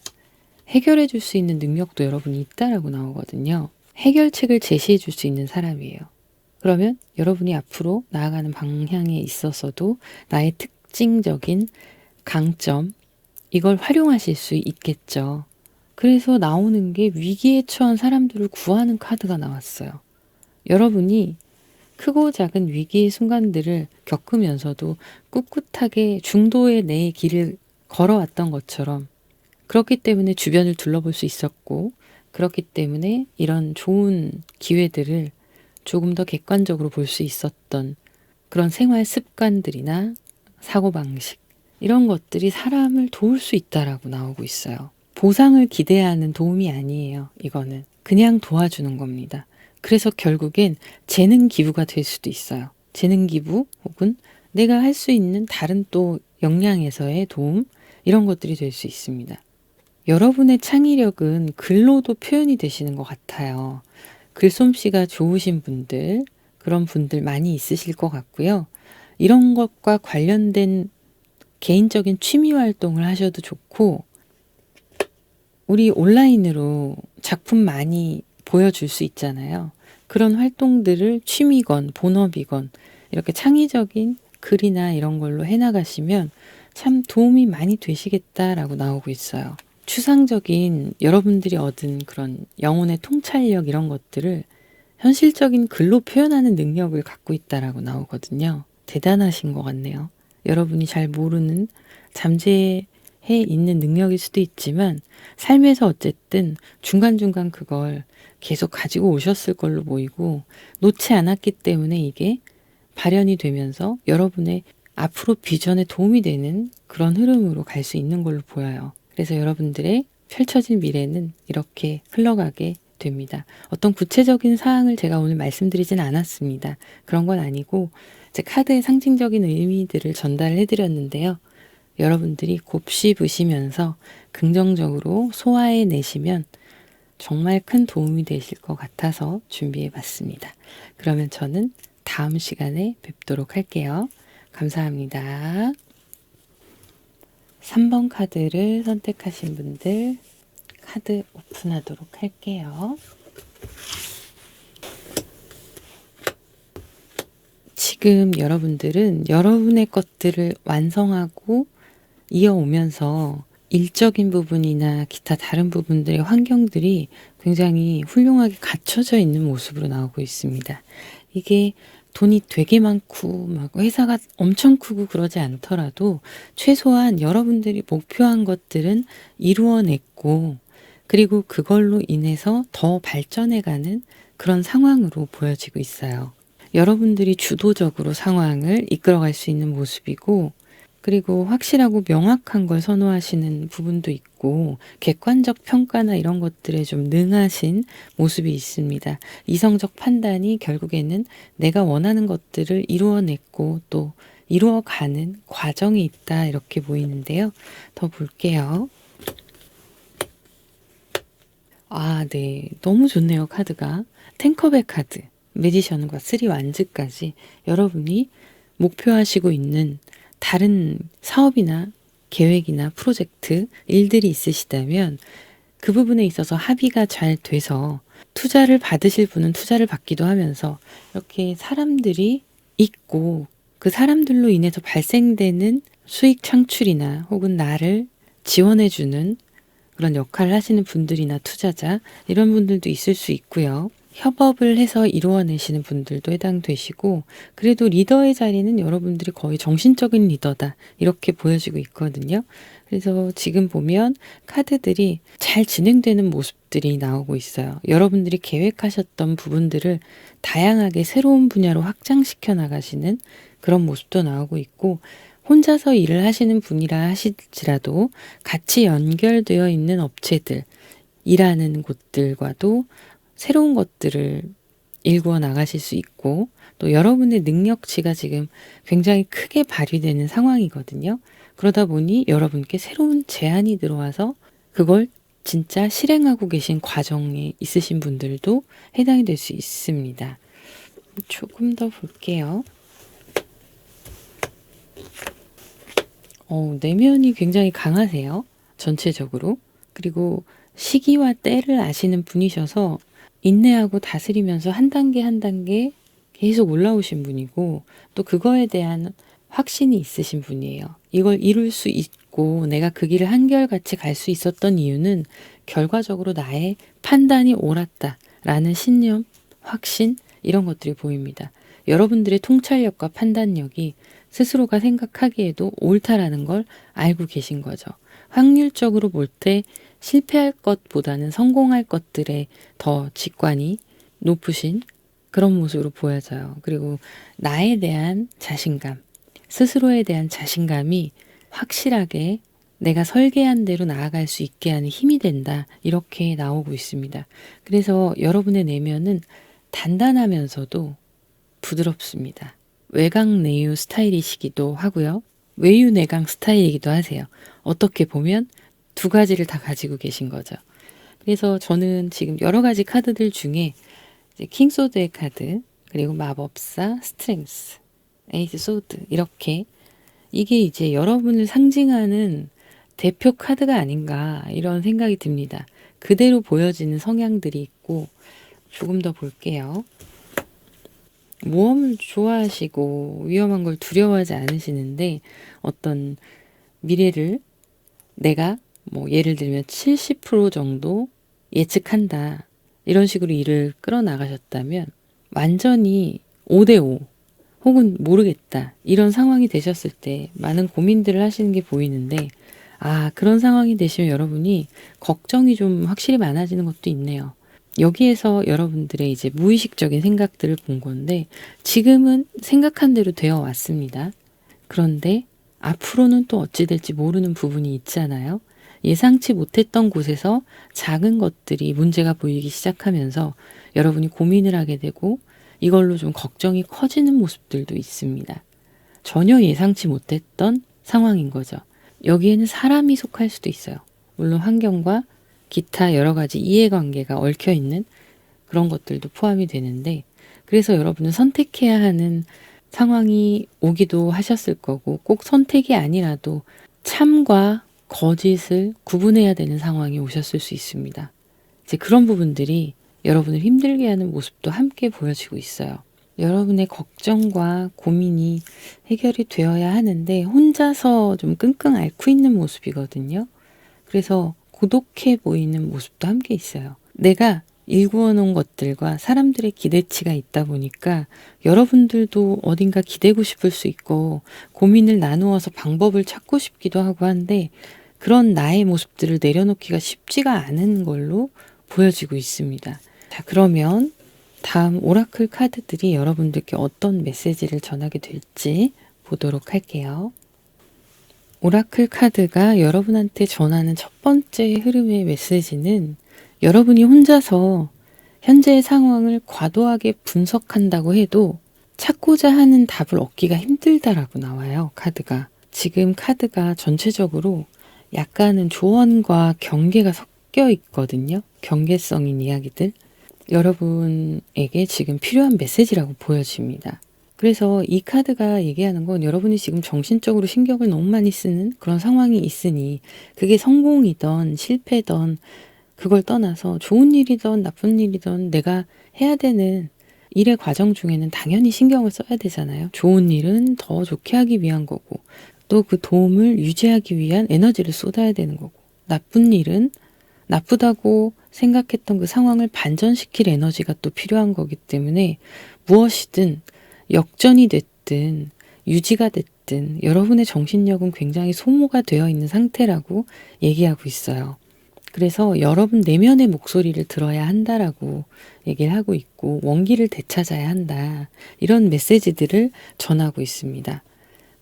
해결해 줄 수 있는 능력도 여러분이 있다라고 나오거든요. 해결책을 제시해 줄 수 있는 사람이에요. 그러면 여러분이 앞으로 나아가는 방향에 있어서도 나의 특징적인 강점, 이걸 활용하실 수 있겠죠. 그래서 나오는 게 위기에 처한 사람들을 구하는 카드가 나왔어요. 여러분이 크고 작은 위기의 순간들을 겪으면서도 꿋꿋하게 중도의 내 길을 걸어왔던 것처럼 그렇기 때문에 주변을 둘러볼 수 있었고 그렇기 때문에 이런 좋은 기회들을 조금 더 객관적으로 볼 수 있었던 그런 생활 습관들이나 사고방식 이런 것들이 사람을 도울 수 있다라고 나오고 있어요. 보상을 기대하는 도움이 아니에요. 이거는 그냥 도와주는 겁니다. 그래서 결국엔 재능 기부가 될 수도 있어요. 재능 기부 혹은 내가 할 수 있는 다른 또 역량에서의 도움 이런 것들이 될 수 있습니다. 여러분의 창의력은 글로도 표현이 되시는 것 같아요. 글솜씨가 좋으신 분들, 그런 분들 많이 있으실 것 같고요. 이런 것과 관련된 개인적인 취미 활동을 하셔도 좋고, 우리 온라인으로 작품 많이 보여줄 수 있잖아요. 그런 활동들을 취미건 본업이건 이렇게 창의적인 글이나 이런 걸로 해나가시면 참 도움이 많이 되시겠다라고 나오고 있어요. 추상적인 여러분들이 얻은 그런 영혼의 통찰력 이런 것들을 현실적인 글로 표현하는 능력을 갖고 있다라고 나오거든요. 대단하신 것 같네요. 여러분이 잘 모르는 잠재해 있는 능력일 수도 있지만 삶에서 어쨌든 중간중간 그걸 계속 가지고 오셨을 걸로 보이고 놓지 않았기 때문에 이게 발현이 되면서 여러분의 앞으로 비전에 도움이 되는 그런 흐름으로 갈 수 있는 걸로 보여요. 그래서 여러분들의 펼쳐진 미래는 이렇게 흘러가게 됩니다. 어떤 구체적인 사항을 제가 오늘 말씀드리진 않았습니다. 그런 건 아니고 제 카드의 상징적인 의미들을 전달해 드렸는데요. 여러분들이 곱씹으시면서 긍정적으로 소화해 내시면 정말 큰 도움이 되실 것 같아서 준비해 봤습니다. 그러면 저는 다음 시간에 뵙도록 할게요. 감사합니다. 3번 카드를 선택하신 분들 카드 오픈하도록 할게요. 지금 여러분들은 여러분의 것들을 완성하고 이어오면서 일적인 부분이나 기타 다른 부분들의 환경들이 굉장히 훌륭하게 갖춰져 있는 모습으로 나오고 있습니다. 이게 돈이 되게 많고 막 회사가 엄청 크고 그러지 않더라도 최소한 여러분들이 목표한 것들은 이루어냈고 그리고 그걸로 인해서 더 발전해가는 그런 상황으로 보여지고 있어요. 여러분들이 주도적으로 상황을 이끌어갈 수 있는 모습이고 그리고 확실하고 명확한 걸 선호하시는 부분도 있고 객관적 평가나 이런 것들에 좀 능하신 모습이 있습니다. 이성적 판단이 결국에는 내가 원하는 것들을 이루어냈고 또 이루어가는 과정이 있다 이렇게 보이는데요. 더 볼게요. 아, 네. 너무 좋네요, 카드가. 텐커벨 카드, 매지션과 3 완즈까지 여러분이 목표하시고 있는 다른 사업이나 계획이나 프로젝트, 일들이 있으시다면 그 부분에 있어서 합의가 잘 돼서 투자를 받으실 분은 투자를 받기도 하면서 이렇게 사람들이 있고 그 사람들로 인해서 발생되는 수익 창출이나 혹은 나를 지원해주는 그런 역할을 하시는 분들이나 투자자 이런 분들도 있을 수 있고요. 협업을 해서 이루어내시는 분들도 해당되시고 그래도 리더의 자리는 여러분들이 거의 정신적인 리더다 이렇게 보여지고 있거든요. 그래서 지금 보면 카드들이 잘 진행되는 모습들이 나오고 있어요. 여러분들이 계획하셨던 부분들을 다양하게 새로운 분야로 확장시켜 나가시는 그런 모습도 나오고 있고 혼자서 일을 하시는 분이라 하실지라도 같이 연결되어 있는 업체들, 일하는 곳들과도 새로운 것들을 일구어 나가실 수 있고 또 여러분의 능력치가 지금 굉장히 크게 발휘되는 상황이거든요. 그러다 보니 여러분께 새로운 제안이 들어와서 그걸 진짜 실행하고 계신 과정에 있으신 분들도 해당이 될 수 있습니다. 조금 더 볼게요. 내면이 굉장히 강하세요. 전체적으로. 그리고 시기와 때를 아시는 분이셔서 인내하고 다스리면서 한 단계 한 단계 계속 올라오신 분이고 또 그거에 대한 확신이 있으신 분이에요. 이걸 이룰 수 있고 내가 그 길을 한결같이 갈 수 있었던 이유는 결과적으로 나의 판단이 옳았다라는 신념, 확신 이런 것들이 보입니다. 여러분들의 통찰력과 판단력이 스스로가 생각하기에도 옳다라는 걸 알고 계신 거죠. 확률적으로 볼 때 실패할 것보다는 성공할 것들에 더 직관이 높으신 그런 모습으로 보여져요. 그리고 나에 대한 자신감, 스스로에 대한 자신감이 확실하게 내가 설계한 대로 나아갈 수 있게 하는 힘이 된다. 이렇게 나오고 있습니다. 그래서 여러분의 내면은 단단하면서도 부드럽습니다. 외강 내유 스타일이시기도 하고요. 외유 내강 스타일이기도 하세요. 어떻게 보면 두 가지를 다 가지고 계신 거죠. 그래서 저는 지금 여러 가지 카드들 중에 이제 킹소드의 카드, 그리고 마법사, 스트렝스, 에이스 소드 이렇게 이게 이제 여러분을 상징하는 대표 카드가 아닌가 이런 생각이 듭니다. 그대로 보여지는 성향들이 있고 조금 더 볼게요. 모험을 좋아하시고 위험한 걸 두려워하지 않으시는데 어떤 미래를 내가 뭐 예를 들면 70% 정도 예측한다. 이런 식으로 일을 끌어나가셨다면 완전히 5대5 혹은 모르겠다. 이런 상황이 되셨을 때 많은 고민들을 하시는 게 보이는데 그런 상황이 되시면 여러분이 걱정이 좀 확실히 많아지는 것도 있네요. 여기에서 여러분들의 이제 무의식적인 생각들을 본 건데 지금은 생각한 대로 되어 왔습니다. 그런데 앞으로는 또 어찌 될지 모르는 부분이 있잖아요. 예상치 못했던 곳에서 작은 것들이 문제가 보이기 시작하면서 여러분이 고민을 하게 되고 이걸로 좀 걱정이 커지는 모습들도 있습니다. 전혀 예상치 못했던 상황인 거죠. 여기에는 사람이 속할 수도 있어요. 물론 환경과 기타 여러 가지 이해관계가 얽혀있는 그런 것들도 포함이 되는데 그래서 여러분은 선택해야 하는 상황이 오기도 하셨을 거고 꼭 선택이 아니라도 참과 거짓을 구분해야 되는 상황이 오셨을 수 있습니다. 이제 그런 부분들이 여러분을 힘들게 하는 모습도 함께 보여지고 있어요. 여러분의 걱정과 고민이 해결이 되어야 하는데 혼자서 좀 끙끙 앓고 있는 모습이거든요. 그래서 고독해 보이는 모습도 함께 있어요. 내가 일구어 놓은 것들과 사람들의 기대치가 있다 보니까 여러분들도 어딘가 기대고 싶을 수 있고 고민을 나누어서 방법을 찾고 싶기도 하고 한데 그런 나의 모습들을 내려놓기가 쉽지가 않은 걸로 보여지고 있습니다. 자, 그러면 다음 오라클 카드들이 여러분들께 어떤 메시지를 전하게 될지 보도록 할게요. 오라클 카드가 여러분한테 전하는 첫 번째 흐름의 메시지는 여러분이 혼자서 현재의 상황을 과도하게 분석한다고 해도 찾고자 하는 답을 얻기가 힘들다라고 나와요. 카드가. 지금 카드가 전체적으로 약간은 조언과 경계가 섞여 있거든요. 경계성인 이야기들. 여러분에게 지금 필요한 메시지라고 보여집니다. 그래서 이 카드가 얘기하는 건 여러분이 지금 정신적으로 신경을 너무 많이 쓰는 그런 상황이 있으니 그게 성공이든 실패든 그걸 떠나서 좋은 일이든 나쁜 일이든 내가 해야 되는 일의 과정 중에는 당연히 신경을 써야 되잖아요. 좋은 일은 더 좋게 하기 위한 거고 또 그 도움을 유지하기 위한 에너지를 쏟아야 되는 거고 나쁜 일은 나쁘다고 생각했던 그 상황을 반전시킬 에너지가 또 필요한 거기 때문에 무엇이든 역전이 됐든 유지가 됐든 여러분의 정신력은 굉장히 소모가 되어 있는 상태라고 얘기하고 있어요. 그래서 여러분 내면의 목소리를 들어야 한다라고 얘기를 하고 있고 원기를 되찾아야 한다. 이런 메시지들을 전하고 있습니다.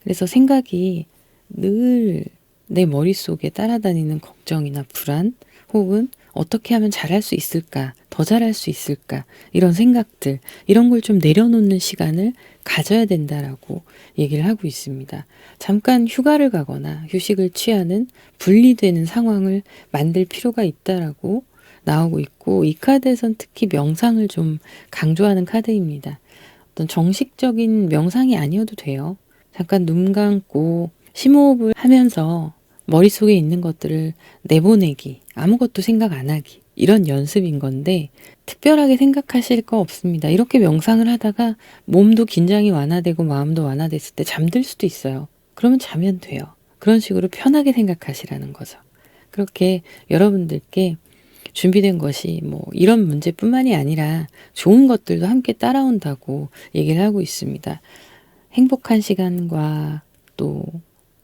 그래서 생각이 늘 내 머릿속에 따라다니는 걱정이나 불안 혹은 어떻게 하면 잘할 수 있을까, 더 잘할 수 있을까 이런 생각들 이런 걸 좀 내려놓는 시간을 가져야 된다라고 얘기를 하고 있습니다. 잠깐 휴가를 가거나 휴식을 취하는 분리되는 상황을 만들 필요가 있다라고 나오고 있고 이 카드에선 특히 명상을 좀 강조하는 카드입니다. 어떤 정식적인 명상이 아니어도 돼요. 잠깐 눈 감고 심호흡을 하면서 머릿속에 있는 것들을 내보내기, 아무것도 생각 안 하기 이런 연습인 건데 특별하게 생각하실 거 없습니다. 이렇게 명상을 하다가 몸도 긴장이 완화되고 마음도 완화됐을 때 잠들 수도 있어요. 그러면 자면 돼요. 그런 식으로 편하게 생각하시라는 거죠. 그렇게 여러분들께 준비된 것이 뭐 이런 문제뿐만이 아니라 좋은 것들도 함께 따라온다고 얘기를 하고 있습니다. 행복한 시간과 또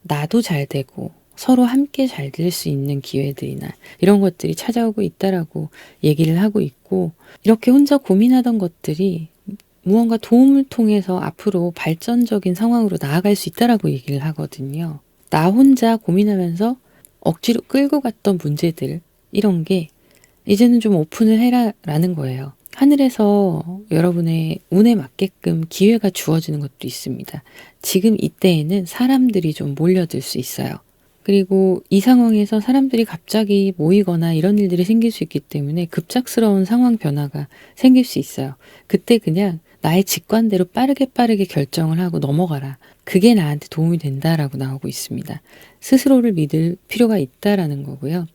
나도 잘 되고 서로 함께 잘 될 수 있는 기회들이나 이런 것들이 찾아오고 있다라고 얘기를 하고 있고 이렇게 혼자 고민하던 것들이 무언가 도움을 통해서 앞으로 발전적인 상황으로 나아갈 수 있다라고 얘기를 하거든요. 나 혼자 고민하면서 억지로 끌고 갔던 문제들 이런 게 이제는 좀 오픈을 해라라는 거예요. 하늘에서 여러분의 운에 맞게끔 기회가 주어지는 것도 있습니다. 지금 이때에는 사람들이 좀 몰려들 수 있어요. 그리고 이 상황에서 사람들이 갑자기 모이거나 이런 일들이 생길 수 있기 때문에 급작스러운 상황 변화가 생길 수 있어요. 그때 그냥 나의 직관대로 빠르게 결정을 하고 넘어가라. 그게 나한테 도움이 된다라고 나오고 있습니다. 스스로를 믿을 필요가 있다라는 거고요.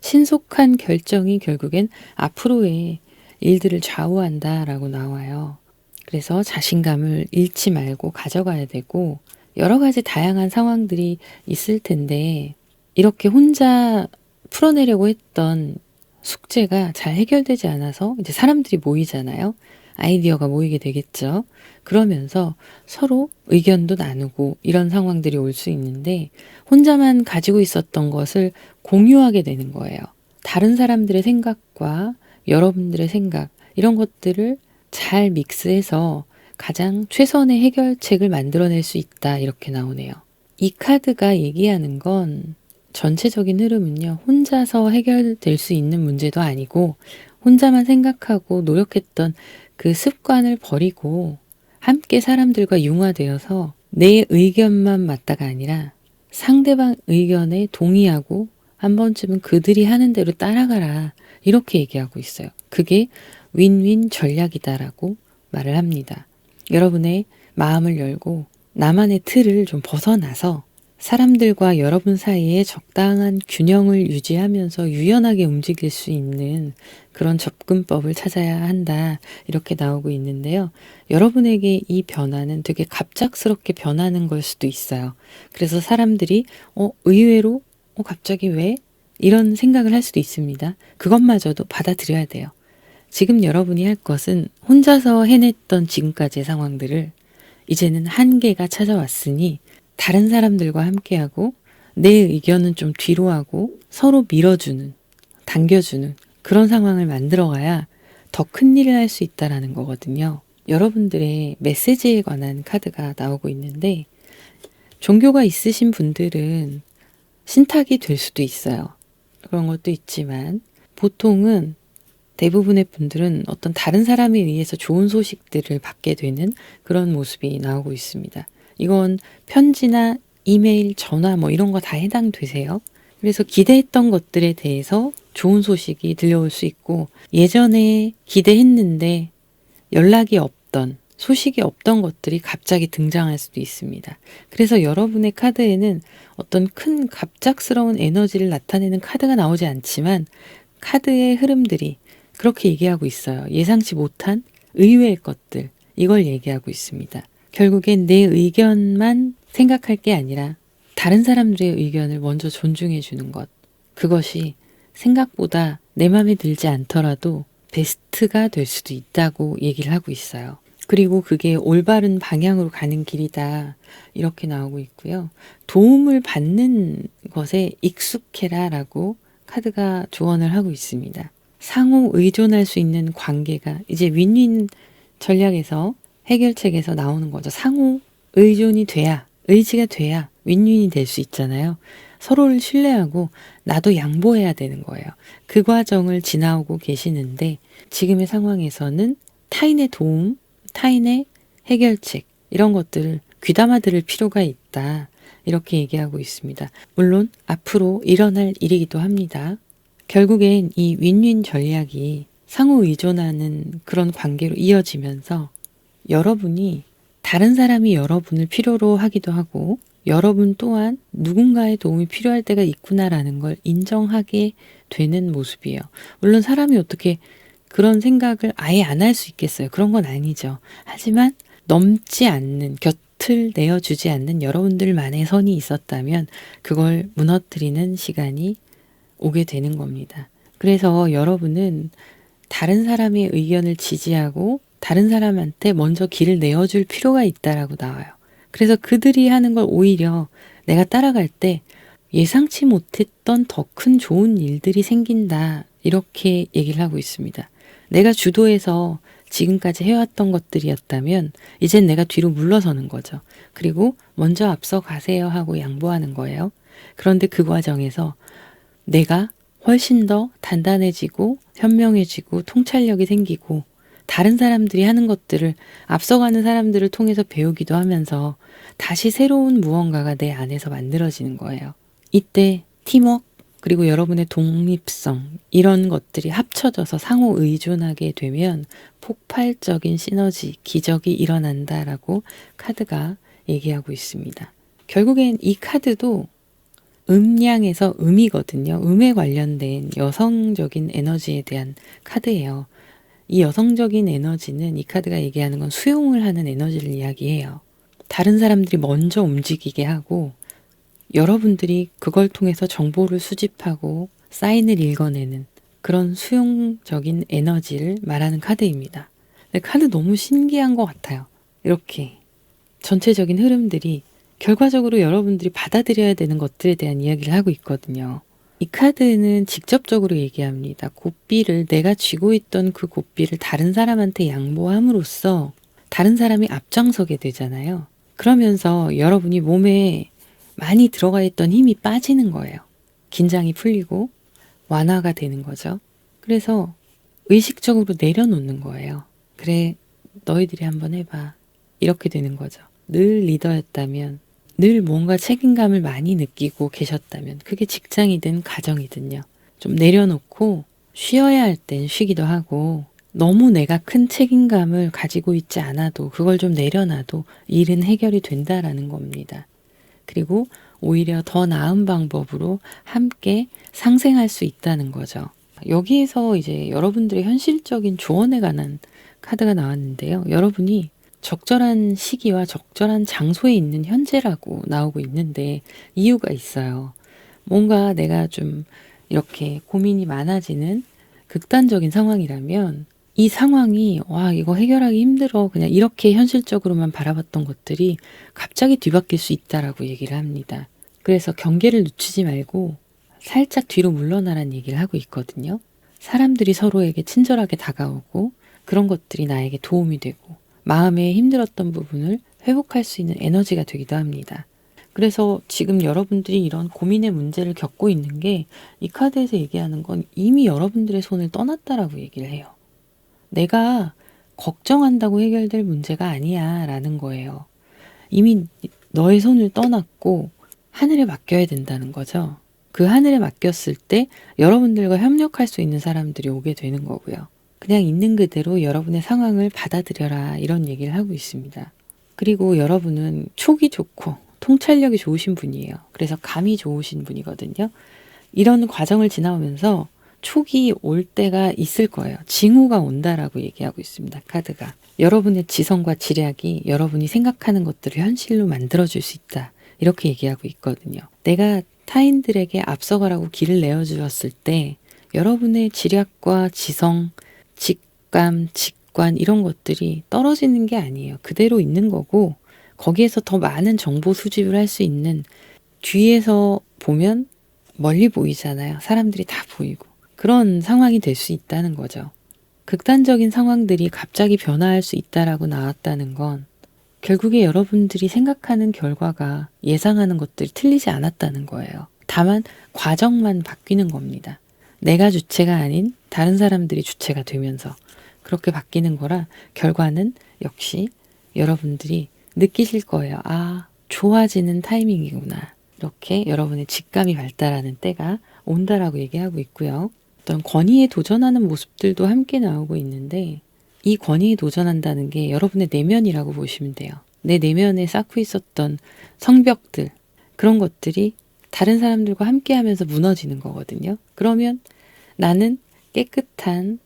신속한 결정이 결국엔 앞으로의 일들을 좌우한다라고 나와요. 그래서 자신감을 잃지 말고 가져가야 되고, 여러 가지 다양한 상황들이 있을 텐데 이렇게 혼자 풀어내려고 했던 숙제가 잘 해결되지 않아서 이제 사람들이 모이잖아요. 아이디어가 모이게 되겠죠. 그러면서 서로 의견도 나누고 이런 상황들이 올 수 있는데 혼자만 가지고 있었던 것을 공유하게 되는 거예요. 다른 사람들의 생각과 여러분들의 생각, 이런 것들을 잘 믹스해서 가장 최선의 해결책을 만들어낼 수 있다, 이렇게 나오네요. 이 카드가 얘기하는 건 전체적인 흐름은요, 혼자서 해결될 수 있는 문제도 아니고 혼자만 생각하고 노력했던 그 습관을 버리고 함께 사람들과 융화되어서 내 의견만 맞다가 아니라 상대방 의견에 동의하고 한 번쯤은 그들이 하는 대로 따라가라, 이렇게 얘기하고 있어요. 그게 윈윈 전략이다라고 말을 합니다. 여러분의 마음을 열고 나만의 틀을 좀 벗어나서 사람들과 여러분 사이에 적당한 균형을 유지하면서 유연하게 움직일 수 있는 그런 접근법을 찾아야 한다, 이렇게 나오고 있는데요. 여러분에게 이 변화는 되게 갑작스럽게 변하는 걸 수도 있어요. 그래서 사람들이 의외로 갑자기 왜? 이런 생각을 할 수도 있습니다. 그것마저도 받아들여야 돼요. 지금 여러분이 할 것은 혼자서 해냈던 지금까지의 상황들을 이제는 한계가 찾아왔으니 다른 사람들과 함께하고 내 의견은 좀 뒤로 하고 서로 밀어주는, 당겨주는 그런 상황을 만들어가야 더 큰 일을 할 수 있다는 거거든요. 여러분들의 메시지에 관한 카드가 나오고 있는데, 종교가 있으신 분들은 신탁이 될 수도 있어요. 그런 것도 있지만 보통은 대부분의 분들은 어떤 다른 사람에 의해서 좋은 소식들을 받게 되는 그런 모습이 나오고 있습니다. 이건 편지나 이메일, 전화 이런 거 다 해당되세요. 그래서 기대했던 것들에 대해서 좋은 소식이 들려올 수 있고, 예전에 기대했는데 연락이 없던, 소식이 없던 것들이 갑자기 등장할 수도 있습니다. 그래서 여러분의 카드에는 어떤 큰 갑작스러운 에너지를 나타내는 카드가 나오지 않지만 카드의 흐름들이 그렇게 얘기하고 있어요. 예상치 못한 의외의 것들, 이걸 얘기하고 있습니다. 결국엔 내 의견만 생각할 게 아니라 다른 사람들의 의견을 먼저 존중해 주는 것, 그것이 생각보다 내 마음에 들지 않더라도 베스트가 될 수도 있다고 얘기를 하고 있어요. 그리고 그게 올바른 방향으로 가는 길이다, 이렇게 나오고 있고요. 도움을 받는 것에 익숙해라 라고 카드가 조언을 하고 있습니다. 상호 의존할 수 있는 관계가 이제 윈윈 전략에서, 해결책에서 나오는 거죠. 상호 의존이 돼야, 의지가 돼야 윈윈이 될 수 있잖아요. 서로를 신뢰하고 나도 양보해야 되는 거예요. 그 과정을 지나오고 계시는데 지금의 상황에서는 타인의 도움, 타인의 해결책, 이런 것들을 귀담아 들을 필요가 있다, 이렇게 얘기하고 있습니다. 물론 앞으로 일어날 일이기도 합니다. 결국엔 이 윈윈 전략이 상호 의존하는 그런 관계로 이어지면서 여러분이 다른 사람이 여러분을 필요로 하기도 하고 여러분 또한 누군가의 도움이 필요할 때가 있구나라는 걸 인정하게 되는 모습이에요. 물론 사람이 어떻게 그런 생각을 아예 안 할 수 있겠어요. 그런 건 아니죠. 하지만 넘지 않는, 곁을 내어주지 않는 여러분들만의 선이 있었다면 그걸 무너뜨리는 시간이 오게 되는 겁니다. 그래서 여러분은 다른 사람의 의견을 지지하고 다른 사람한테 먼저 길을 내어줄 필요가 있다라고 나와요. 그래서 그들이 하는 걸 오히려 내가 따라갈 때 예상치 못했던 더 큰 좋은 일들이 생긴다, 이렇게 얘기를 하고 있습니다. 내가 주도해서 지금까지 해왔던 것들이었다면 이젠 내가 뒤로 물러서는 거죠. 그리고 먼저 앞서 가세요 하고 양보하는 거예요. 그런데 그 과정에서 내가 훨씬 더 단단해지고 현명해지고 통찰력이 생기고 다른 사람들이 하는 것들을, 앞서가는 사람들을 통해서 배우기도 하면서 다시 새로운 무언가가 내 안에서 만들어지는 거예요. 이때 팀워크 그리고 여러분의 독립성 이런 것들이 합쳐져서 상호 의존하게 되면 폭발적인 시너지, 기적이 일어난다라고 카드가 얘기하고 있습니다. 결국엔 이 카드도 음양에서 음이거든요. 음에 관련된 여성적인 에너지에 대한 카드예요. 이 여성적인 에너지는 이 카드가 얘기하는 건 수용을 하는 에너지를 이야기해요. 다른 사람들이 먼저 움직이게 하고 여러분들이 그걸 통해서 정보를 수집하고 사인을 읽어내는 그런 수용적인 에너지를 말하는 카드입니다. 근데 카드 너무 신기한 것 같아요. 이렇게 전체적인 흐름들이 결과적으로 여러분들이 받아들여야 되는 것들에 대한 이야기를 하고 있거든요. 이 카드는 직접적으로 얘기합니다. 고삐를 내가 쥐고 있던 그 고삐를 다른 사람한테 양보함으로써 다른 사람이 앞장서게 되잖아요. 그러면서 여러분이 몸에 많이 들어가 있던 힘이 빠지는 거예요. 긴장이 풀리고 완화가 되는 거죠. 그래서 의식적으로 내려놓는 거예요. 그래, 너희들이 한번 해봐. 이렇게 되는 거죠. 늘 리더였다면, 늘 뭔가 책임감을 많이 느끼고 계셨다면, 그게 직장이든 가정이든요. 좀 내려놓고 쉬어야 할 땐 쉬기도 하고, 너무 내가 큰 책임감을 가지고 있지 않아도 그걸 좀 내려놔도 일은 해결이 된다라는 겁니다. 그리고 오히려 더 나은 방법으로 함께 상생할 수 있다는 거죠. 여기에서 이제 여러분들의 현실적인 조언에 관한 카드가 나왔는데요. 여러분이 적절한 시기와 적절한 장소에 있는 현재라고 나오고 있는데 이유가 있어요. 뭔가 내가 좀 이렇게 고민이 많아지는 극단적인 상황이라면 이 상황이 와 이거 해결하기 힘들어 그냥 이렇게 현실적으로만 바라봤던 것들이 갑자기 뒤바뀔 수 있다라고 얘기를 합니다. 그래서 경계를 늦추지 말고 살짝 뒤로 물러나라는 얘기를 하고 있거든요. 사람들이 서로에게 친절하게 다가오고 그런 것들이 나에게 도움이 되고 마음에 힘들었던 부분을 회복할 수 있는 에너지가 되기도 합니다. 그래서 지금 여러분들이 이런 고민의 문제를 겪고 있는 게 이 카드에서 얘기하는 건 이미 여러분들의 손을 떠났다라고 얘기를 해요. 내가 걱정한다고 해결될 문제가 아니야 라는 거예요. 이미 너의 손을 떠났고 하늘에 맡겨야 된다는 거죠. 그 하늘에 맡겼을 때 여러분들과 협력할 수 있는 사람들이 오게 되는 거고요. 그냥 있는 그대로 여러분의 상황을 받아들여라 이런 얘기를 하고 있습니다. 그리고 여러분은 촉이 좋고 통찰력이 좋으신 분이에요. 그래서 감이 좋으신 분이거든요. 이런 과정을 지나오면서 촉이 올 때가 있을 거예요. 징후가 온다라고 얘기하고 있습니다. 카드가. 여러분의 지성과 지략이 여러분이 생각하는 것들을 현실로 만들어줄 수 있다. 이렇게 얘기하고 있거든요. 내가 타인들에게 앞서가라고 길을 내어주었을 때 여러분의 지략과 지성, 직감, 직관 이런 것들이 떨어지는 게 아니에요. 그대로 있는 거고 거기에서 더 많은 정보 수집을 할 수 있는 뒤에서 보면 멀리 보이잖아요. 사람들이 다 보이고. 그런 상황이 될 수 있다는 거죠. 극단적인 상황들이 갑자기 변화할 수 있다라고 나왔다는 건 결국에 여러분들이 생각하는 결과가 예상하는 것들이 틀리지 않았다는 거예요. 다만 과정만 바뀌는 겁니다. 내가 주체가 아닌 다른 사람들이 주체가 되면서 그렇게 바뀌는 거라 결과는 역시 여러분들이 느끼실 거예요. 아, 좋아지는 타이밍이구나. 이렇게 여러분의 직감이 발달하는 때가 온다라고 얘기하고 있고요. 어떤 권위에 도전하는 모습들도 함께 나오고 있는데 이 권위에 도전한다는 게 여러분의 내면이라고 보시면 돼요. 내 내면에 쌓고 있었던 성벽들 그런 것들이 다른 사람들과 함께 하면서 무너지는 거거든요. 그러면 나는 깨끗한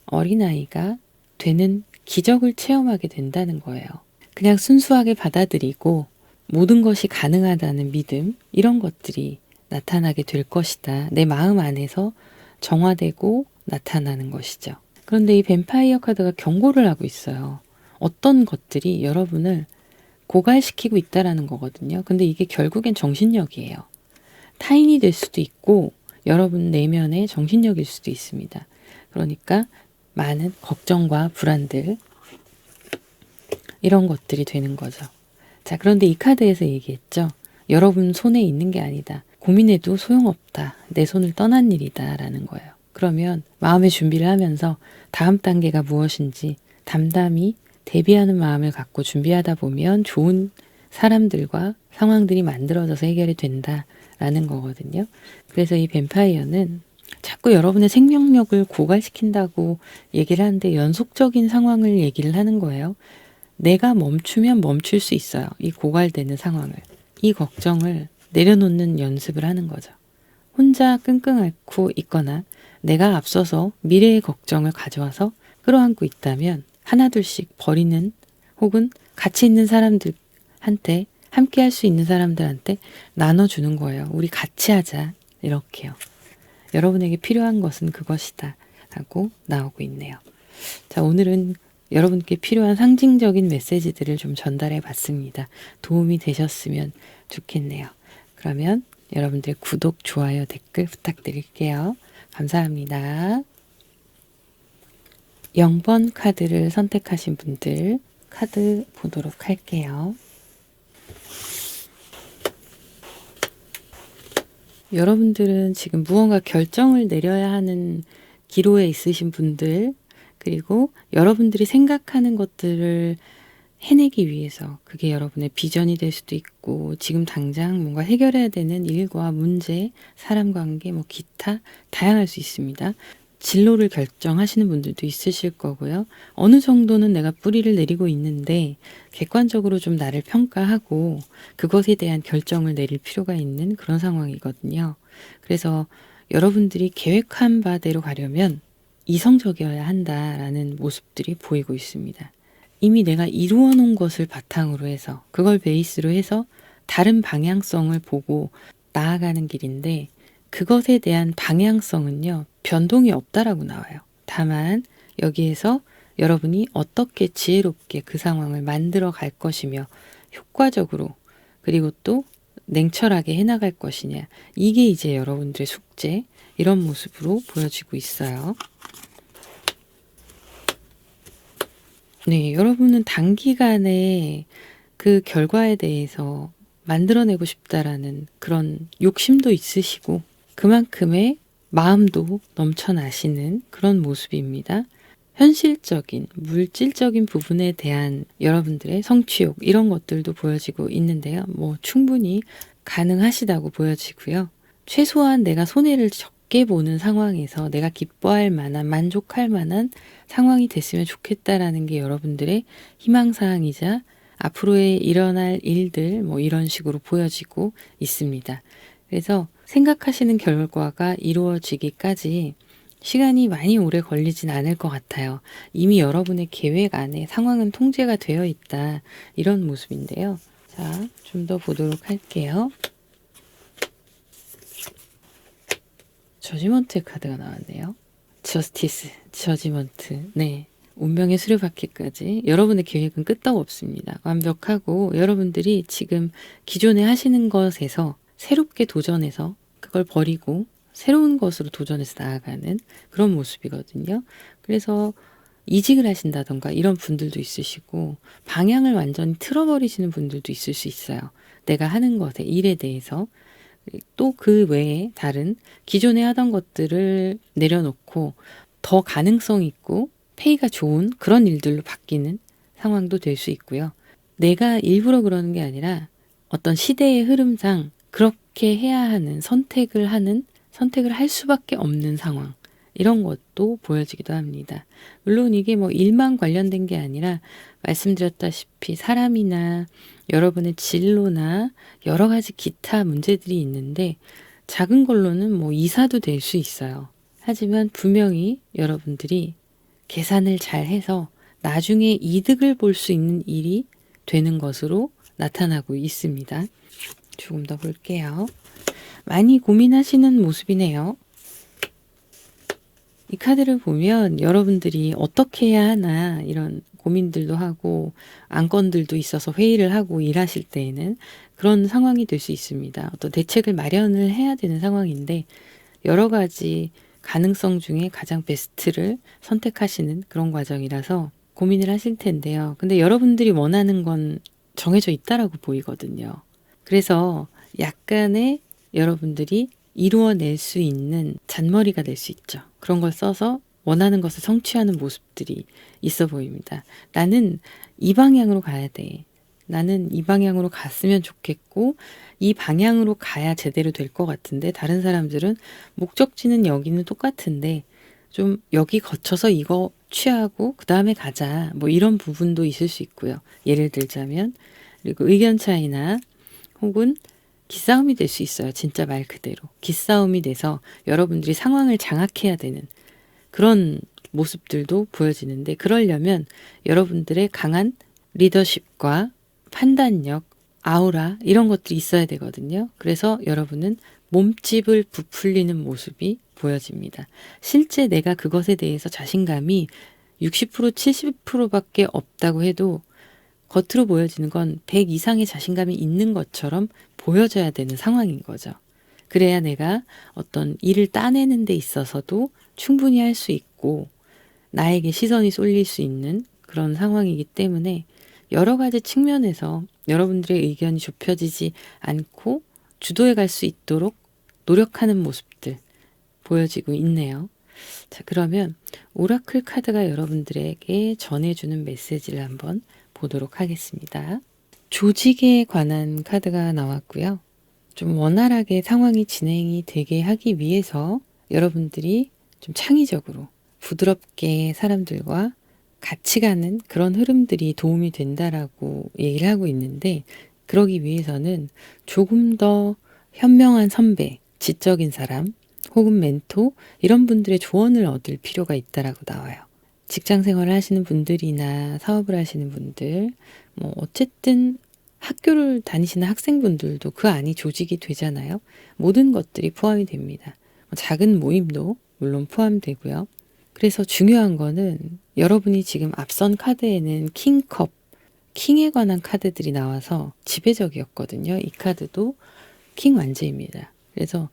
어린아이가 되는 기적을 체험하게 된다는 거예요. 그냥 순수하게 받아들이고 모든 것이 가능하다는 믿음 이런 것들이 나타나게 될 것이다. 내 마음 안에서 정화되고 나타나는 것이죠. 그런데 이 뱀파이어 카드가 경고를 하고 있어요. 어떤 것들이 여러분을 고갈시키고 있다라는 거거든요. 근데 이게 결국엔 정신력이에요. 타인이 될 수도 있고 여러분 내면의 정신력일 수도 있습니다. 그러니까 많은 걱정과 불안들 이런 것들이 되는 거죠. 자, 그런데 이 카드에서 얘기했죠. 여러분 손에 있는 게 아니다. 고민해도 소용없다. 내 손을 떠난 일이다. 라는 거예요. 그러면 마음의 준비를 하면서 다음 단계가 무엇인지 담담히 대비하는 마음을 갖고 준비하다 보면 좋은 사람들과 상황들이 만들어져서 해결이 된다라는 거거든요. 그래서 이 뱀파이어는 자꾸 여러분의 생명력을 고갈시킨다고 얘기를 하는데 연속적인 상황을 얘기를 하는 거예요. 내가 멈추면 멈출 수 있어요. 이 고갈되는 상황을. 이 걱정을 내려놓는 연습을 하는 거죠. 혼자 끙끙 앓고 있거나 내가 앞서서 미래의 걱정을 가져와서 끌어안고 있다면 하나둘씩 버리는 혹은 같이 있는 사람들한테 함께 할 수 있는 사람들한테 나눠주는 거예요. 우리 같이 하자. 이렇게요. 여러분에게 필요한 것은 그것이다. 라고 나오고 있네요. 자, 오늘은 여러분께 필요한 상징적인 메시지들을 좀 전달해 봤습니다. 도움이 되셨으면 좋겠네요. 그러면 여러분들 구독, 좋아요, 댓글 부탁드릴게요. 감사합니다. 0번 카드를 선택하신 분들 카드 보도록 할게요. 여러분들은 지금 무언가 결정을 내려야 하는 기로에 있으신 분들, 그리고 여러분들이 생각하는 것들을 해내기 위해서 그게 여러분의 비전이 될 수도 있고 지금 당장 뭔가 해결해야 되는 일과 문제, 사람 관계, 뭐 기타 다양할 수 있습니다. 진로를 결정하시는 분들도 있으실 거고요. 어느 정도는 내가 뿌리를 내리고 있는데 객관적으로 좀 나를 평가하고 그것에 대한 결정을 내릴 필요가 있는 그런 상황이거든요. 그래서 여러분들이 계획한 바대로 가려면 이성적이어야 한다라는 모습들이 보이고 있습니다. 이미 내가 이루어 놓은 것을 바탕으로 해서 그걸 베이스로 해서 다른 방향성을 보고 나아가는 길인데 그것에 대한 방향성은요, 변동이 없다라고 나와요. 다만 여기에서 여러분이 어떻게 지혜롭게 그 상황을 만들어 갈 것이며 효과적으로 그리고 또 냉철하게 해나갈 것이냐, 이게 이제 여러분들의 숙제, 이런 모습으로 보여지고 있어요. 네, 여러분은 단기간에 그 결과에 대해서 만들어내고 싶다라는 그런 욕심도 있으시고 그만큼의 마음도 넘쳐나시는 그런 모습입니다. 현실적인, 물질적인 부분에 대한 여러분들의 성취욕, 이런 것들도 보여지고 있는데요. 뭐 충분히 가능하시다고 보여지고요. 최소한 내가 손해를 적게 보는 상황에서 내가 기뻐할 만한, 만족할 만한 상황이 됐으면 좋겠다라는 게 여러분들의 희망사항이자 앞으로의 일어날 일들, 뭐 이런 식으로 보여지고 있습니다. 그래서 생각하시는 결과가 이루어지기까지 시간이 많이 오래 걸리진 않을 것 같아요. 이미 여러분의 계획 안에 상황은 통제가 되어 있다. 이런 모습인데요. 자, 좀 더 보도록 할게요. 저지먼트 카드가 나왔네요. 저스티스, 저지먼트. 네. 운명의 수레바퀴까지 여러분의 계획은 끄떡없습니다. 완벽하고 여러분들이 지금 기존에 하시는 것에서 새롭게 도전해서 그걸 버리고 새로운 것으로 도전해서 나아가는 그런 모습이거든요. 그래서 이직을 하신다던가 이런 분들도 있으시고 방향을 완전히 틀어버리시는 분들도 있을 수 있어요. 내가 하는 것에, 일에 대해서. 또 그 외에 다른 기존에 하던 것들을 내려놓고 더 가능성 있고 페이가 좋은 그런 일들로 바뀌는 상황도 될 수 있고요. 내가 일부러 그러는 게 아니라 어떤 시대의 흐름상 그렇게 해야 하는 선택을 할 수밖에 없는 상황, 이런 것도 보여지기도 합니다. 물론 이게 뭐 일만 관련된 게 아니라 말씀드렸다시피 사람이나 여러분의 진로나 여러 가지 기타 문제들이 있는데 작은 걸로는 뭐 이사도 될 수 있어요. 하지만 분명히 여러분들이 계산을 잘 해서 나중에 이득을 볼 수 있는 일이 되는 것으로 나타나고 있습니다. 조금 더 볼게요. 많이 고민하시는 모습이네요. 이 카드를 보면 여러분들이 어떻게 해야 하나 이런 고민들도 하고 안건들도 있어서 회의를 하고 일하실 때에는 그런 상황이 될 수 있습니다. 어떤 대책을 마련을 해야 되는 상황인데 여러 가지 가능성 중에 가장 베스트를 선택하시는 그런 과정이라서 고민을 하실 텐데요. 근데 여러분들이 원하는 건 정해져 있다라고 보이거든요. 그래서 약간의 여러분들이 이루어낼 수 있는 잔머리가 될 수 있죠. 그런 걸 써서 원하는 것을 성취하는 모습들이 있어 보입니다. 나는 이 방향으로 가야 돼. 나는 이 방향으로 갔으면 좋겠고 이 방향으로 가야 제대로 될 것 같은데 다른 사람들은 목적지는 여기는 똑같은데 좀 여기 거쳐서 이거 취하고 그 다음에 가자. 뭐 이런 부분도 있을 수 있고요. 예를 들자면 그리고 의견 차이나 혹은 기싸움이 될 수 있어요. 진짜 말 그대로. 기싸움이 돼서 여러분들이 상황을 장악해야 되는 그런 모습들도 보여지는데 그러려면 여러분들의 강한 리더십과 판단력, 아우라 이런 것들이 있어야 되거든요. 그래서 여러분은 몸집을 부풀리는 모습이 보여집니다. 실제 내가 그것에 대해서 자신감이 60%, 70%밖에 없다고 해도 겉으로 보여지는 건 100 이상의 자신감이 있는 것처럼 보여져야 되는 상황인 거죠. 그래야 내가 어떤 일을 따내는 데 있어서도 충분히 할 수 있고 나에게 시선이 쏠릴 수 있는 그런 상황이기 때문에 여러 가지 측면에서 여러분들의 의견이 좁혀지지 않고 주도해 갈 수 있도록 노력하는 모습들 보여지고 있네요. 자, 그러면 오라클 카드가 여러분들에게 전해주는 메시지를 한번 보도록 하겠습니다. 조직에 관한 카드가 나왔고요. 좀 원활하게 상황이 진행이 되게 하기 위해서 여러분들이 좀 창의적으로 부드럽게 사람들과 같이 가는 그런 흐름들이 도움이 된다라고 얘기를 하고 있는데 그러기 위해서는 조금 더 현명한 선배, 지적인 사람 혹은 멘토 이런 분들의 조언을 얻을 필요가 있다라고 나와요. 직장 생활을 하시는 분들이나 사업을 하시는 분들 뭐 어쨌든 학교를 다니시는 학생분들도 그 안이 조직이 되잖아요. 모든 것들이 포함이 됩니다. 작은 모임도 물론 포함되고요. 그래서 중요한 거는 여러분이 지금 앞선 카드에는 킹컵, 킹에 관한 카드들이 나와서 지배적이었거든요. 이 카드도 킹 완제입니다. 그래서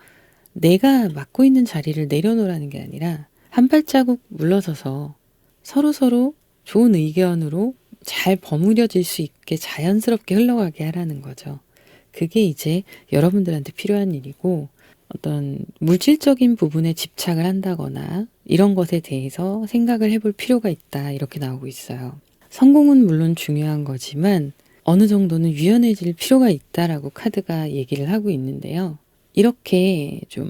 내가 맡고 있는 자리를 내려놓으라는 게 아니라 한 발자국 물러서서 서로서로 좋은 의견으로 잘 버무려질 수 있게 자연스럽게 흘러가게 하라는 거죠. 그게 이제 여러분들한테 필요한 일이고 어떤 물질적인 부분에 집착을 한다거나 이런 것에 대해서 생각을 해볼 필요가 있다 이렇게 나오고 있어요. 성공은 물론 중요한 거지만 어느 정도는 유연해질 필요가 있다라고 카드가 얘기를 하고 있는데요. 이렇게 좀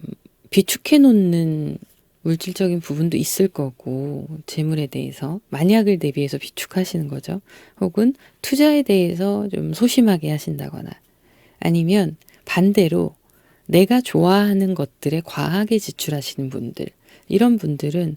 비축해 놓는 물질적인 부분도 있을 거고 재물에 대해서 만약을 대비해서 비축하시는 거죠. 혹은 투자에 대해서 좀 소심하게 하신다거나 아니면 반대로 내가 좋아하는 것들에 과하게 지출하시는 분들 이런 분들은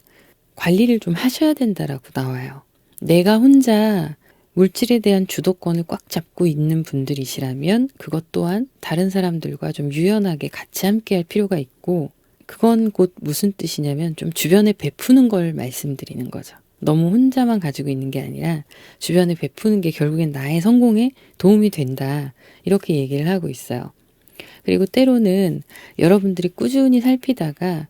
관리를 좀 하셔야 된다라고 나와요. 내가 혼자 물질에 대한 주도권을 꽉 잡고 있는 분들이시라면 그것 또한 다른 사람들과 좀 유연하게 같이 함께 할 필요가 있고 그건 곧 무슨 뜻이냐면 좀 주변에 베푸는 걸 말씀드리는 거죠. 너무 혼자만 가지고 있는 게 아니라 주변에 베푸는 게 결국엔 나의 성공에 도움이 된다. 이렇게 얘기를 하고 있어요. 그리고 때로는 여러분들이 꾸준히 살피다가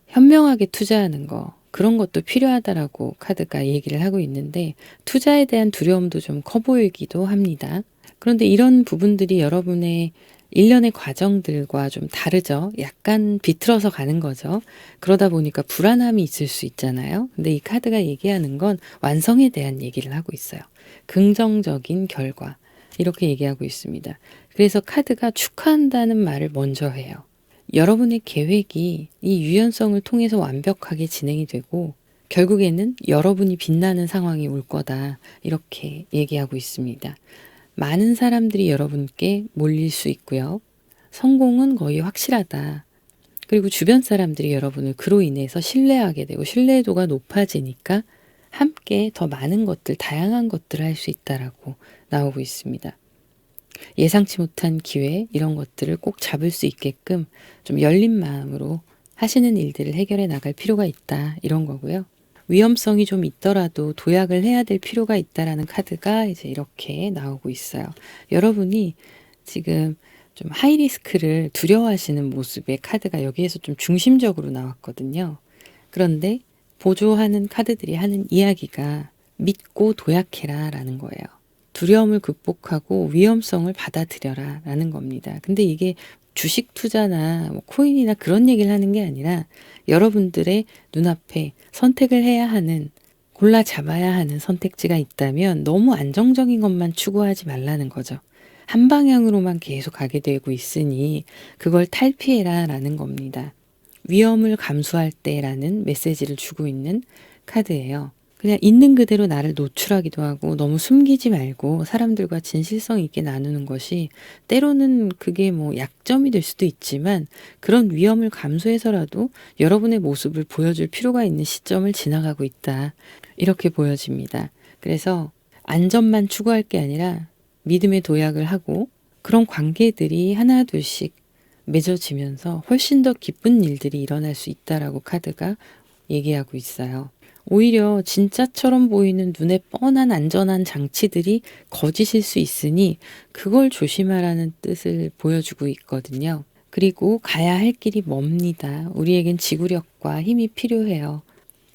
현명하게 투자하는 거 그런 것도 필요하다라고 카드가 얘기를 하고 있는데 투자에 대한 두려움도 좀 커 보이기도 합니다. 그런데 이런 부분들이 여러분의 일련의 과정들과 좀 다르죠. 약간 비틀어서 가는 거죠. 그러다 보니까 불안함이 있을 수 있잖아요. 근데 이 카드가 얘기하는 건 완성에 대한 얘기를 하고 있어요. 긍정적인 결과 이렇게 얘기하고 있습니다. 그래서 카드가 축하한다는 말을 먼저 해요. 여러분의 계획이 이 유연성을 통해서 완벽하게 진행이 되고 결국에는 여러분이 빛나는 상황이 올 거다 이렇게 얘기하고 있습니다. 많은 사람들이 여러분께 몰릴 수 있고요. 성공은 거의 확실하다. 그리고 주변 사람들이 여러분을 그로 인해서 신뢰하게 되고 신뢰도가 높아지니까 함께 더 많은 것들, 다양한 것들을 할 수 있다라고 나오고 있습니다. 예상치 못한 기회 이런 것들을 꼭 잡을 수 있게끔 좀 열린 마음으로 하시는 일들을 해결해 나갈 필요가 있다 이런 거고요. 위험성이 좀 있더라도 도약을 해야 될 필요가 있다라는 카드가 이제 이렇게 나오고 있어요. 여러분이 지금 좀 하이리스크를 두려워하시는 모습의 카드가 여기에서 좀 중심적으로 나왔거든요. 그런데 보조하는 카드들이 하는 이야기가 믿고 도약해라 라는 거예요. 두려움을 극복하고 위험성을 받아들여라 라는 겁니다. 근데 이게 주식 투자나 뭐 코인이나 그런 얘기를 하는 게 아니라 여러분들의 눈앞에 선택을 해야 하는 골라 잡아야 하는 선택지가 있다면 너무 안정적인 것만 추구하지 말라는 거죠. 한 방향으로만 계속 가게 되고 있으니 그걸 탈피해라 라는 겁니다. 위험을 감수할 때라는 메시지를 주고 있는 카드예요. 그냥 있는 그대로 나를 노출하기도 하고 너무 숨기지 말고 사람들과 진실성 있게 나누는 것이 때로는 그게 뭐 약점이 될 수도 있지만 그런 위험을 감수해서라도 여러분의 모습을 보여줄 필요가 있는 시점을 지나가고 있다. 이렇게 보여집니다. 그래서 안전만 추구할 게 아니라 믿음의 도약을 하고 그런 관계들이 하나 둘씩 맺어지면서 훨씬 더 기쁜 일들이 일어날 수 있다라고 카드가 얘기하고 있어요. 오히려 진짜처럼 보이는 눈에 뻔한 안전한 장치들이 거짓일 수 있으니 그걸 조심하라는 뜻을 보여주고 있거든요. 그리고 가야 할 길이 멉니다. 우리에겐 지구력과 힘이 필요해요.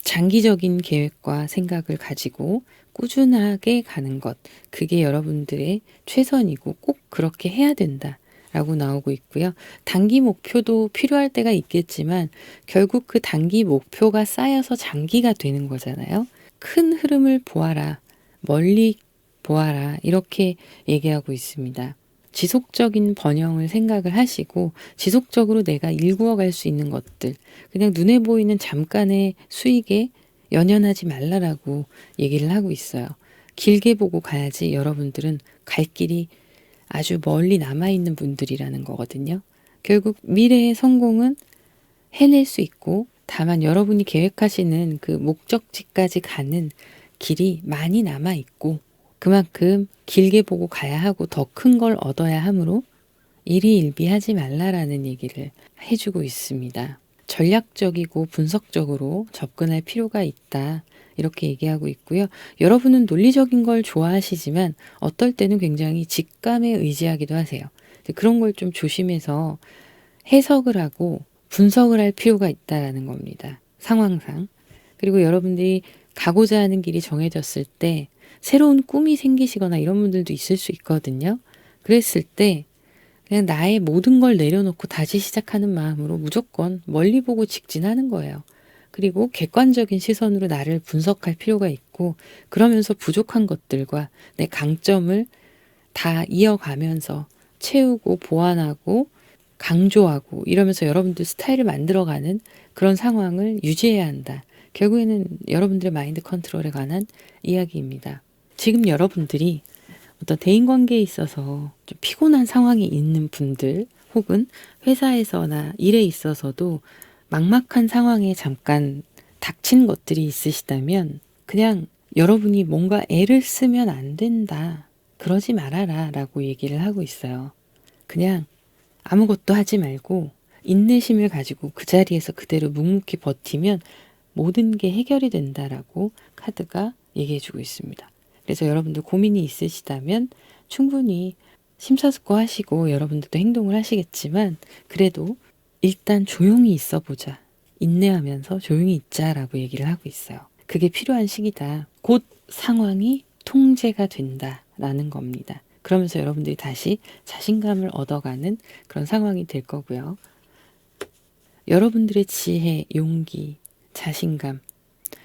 장기적인 계획과 생각을 가지고 꾸준하게 가는 것, 그게 여러분들의 최선이고 꼭 그렇게 해야 된다. 라고 나오고 있고요. 단기 목표도 필요할 때가 있겠지만 결국 그 단기 목표가 쌓여서 장기가 되는 거잖아요. 큰 흐름을 보아라, 멀리 보아라 이렇게 얘기하고 있습니다. 지속적인 번영을 생각을 하시고 지속적으로 내가 일구어 갈 수 있는 것들, 그냥 눈에 보이는 잠깐의 수익에 연연하지 말라라고 얘기를 하고 있어요. 길게 보고 가야지 여러분들은 갈 길이 아주 멀리 남아있는 분들이라는 거거든요. 결국 미래의 성공은 해낼 수 있고 다만 여러분이 계획하시는 그 목적지까지 가는 길이 많이 남아있고 그만큼 길게 보고 가야 하고 더 큰 걸 얻어야 하므로 일희일비하지 말라라는 얘기를 해주고 있습니다. 전략적이고 분석적으로 접근할 필요가 있다. 이렇게 얘기하고 있고요. 여러분은 논리적인 걸 좋아하시지만 어떨 때는 굉장히 직감에 의지하기도 하세요. 그런 걸 좀 조심해서 해석을 하고 분석을 할 필요가 있다라는 겁니다. 상황상. 그리고 여러분들이 가고자 하는 길이 정해졌을 때 새로운 꿈이 생기시거나 이런 분들도 있을 수 있거든요. 그랬을 때 그냥 나의 모든 걸 내려놓고 다시 시작하는 마음으로 무조건 멀리 보고 직진하는 거예요. 그리고 객관적인 시선으로 나를 분석할 필요가 있고 그러면서 부족한 것들과 내 강점을 다 이어가면서 채우고 보완하고 강조하고 이러면서 여러분들 스타일을 만들어가는 그런 상황을 유지해야 한다. 결국에는 여러분들의 마인드 컨트롤에 관한 이야기입니다. 지금 여러분들이 어떤 대인관계에 있어서 좀 피곤한 상황이 있는 분들 혹은 회사에서나 일에 있어서도 막막한 상황에 잠깐 닥친 것들이 있으시다면 그냥 여러분이 뭔가 애를 쓰면 안 된다. 그러지 말아라 라고 얘기를 하고 있어요. 그냥 아무것도 하지 말고 인내심을 가지고 그 자리에서 그대로 묵묵히 버티면 모든 게 해결이 된다라고 카드가 얘기해주고 있습니다. 그래서 여러분들 고민이 있으시다면 충분히 심사숙고하시고 여러분들도 행동을 하시겠지만 그래도 일단 조용히 있어 보자. 인내하면서 조용히 있자라고 얘기를 하고 있어요. 그게 필요한 시기다. 곧 상황이 통제가 된다라는 겁니다. 그러면서 여러분들이 다시 자신감을 얻어가는 그런 상황이 될 거고요. 여러분들의 지혜, 용기, 자신감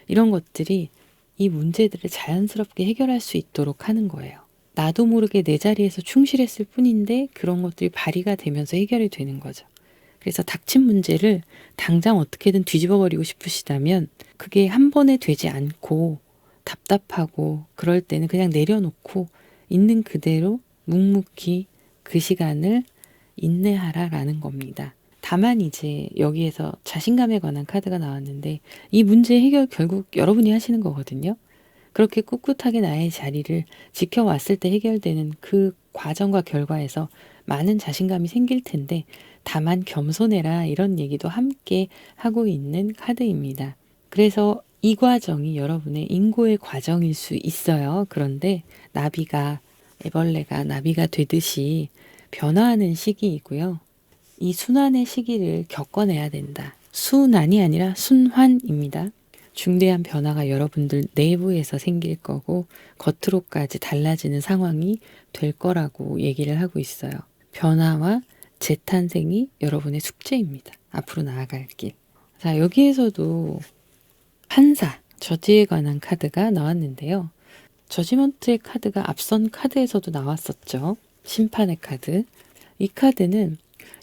이런 것들이 이 문제들을 자연스럽게 해결할 수 있도록 하는 거예요. 나도 모르게 내 자리에서 충실했을 뿐인데 그런 것들이 발휘가 되면서 해결이 되는 거죠. 그래서 닥친 문제를 당장 어떻게든 뒤집어버리고 싶으시다면 그게 한 번에 되지 않고 답답하고 그럴 때는 그냥 내려놓고 있는 그대로 묵묵히 그 시간을 인내하라라는 겁니다. 다만 이제 여기에서 자신감에 관한 카드가 나왔는데 이 문제 해결 결국 여러분이 하시는 거거든요. 그렇게 꿋꿋하게 나의 자리를 지켜왔을 때 해결되는 그 과정과 결과에서 많은 자신감이 생길 텐데 다만 겸손해라 이런 얘기도 함께 하고 있는 카드입니다. 그래서 이 과정이 여러분의 인고의 과정일 수 있어요. 그런데 애벌레가 나비가 되듯이 변화하는 시기이고요. 이 순환의 시기를 겪어내야 된다. 순환이 아니라 순환입니다. 중대한 변화가 여러분들 내부에서 생길 거고 겉으로까지 달라지는 상황이 될 거라고 얘기를 하고 있어요. 변화와 재탄생이 여러분의 숙제입니다. 앞으로 나아갈 길. 자, 여기에서도 판사, 저지에 관한 카드가 나왔는데요. 저지먼트의 카드가 앞선 카드에서도 나왔었죠. 심판의 카드. 이 카드는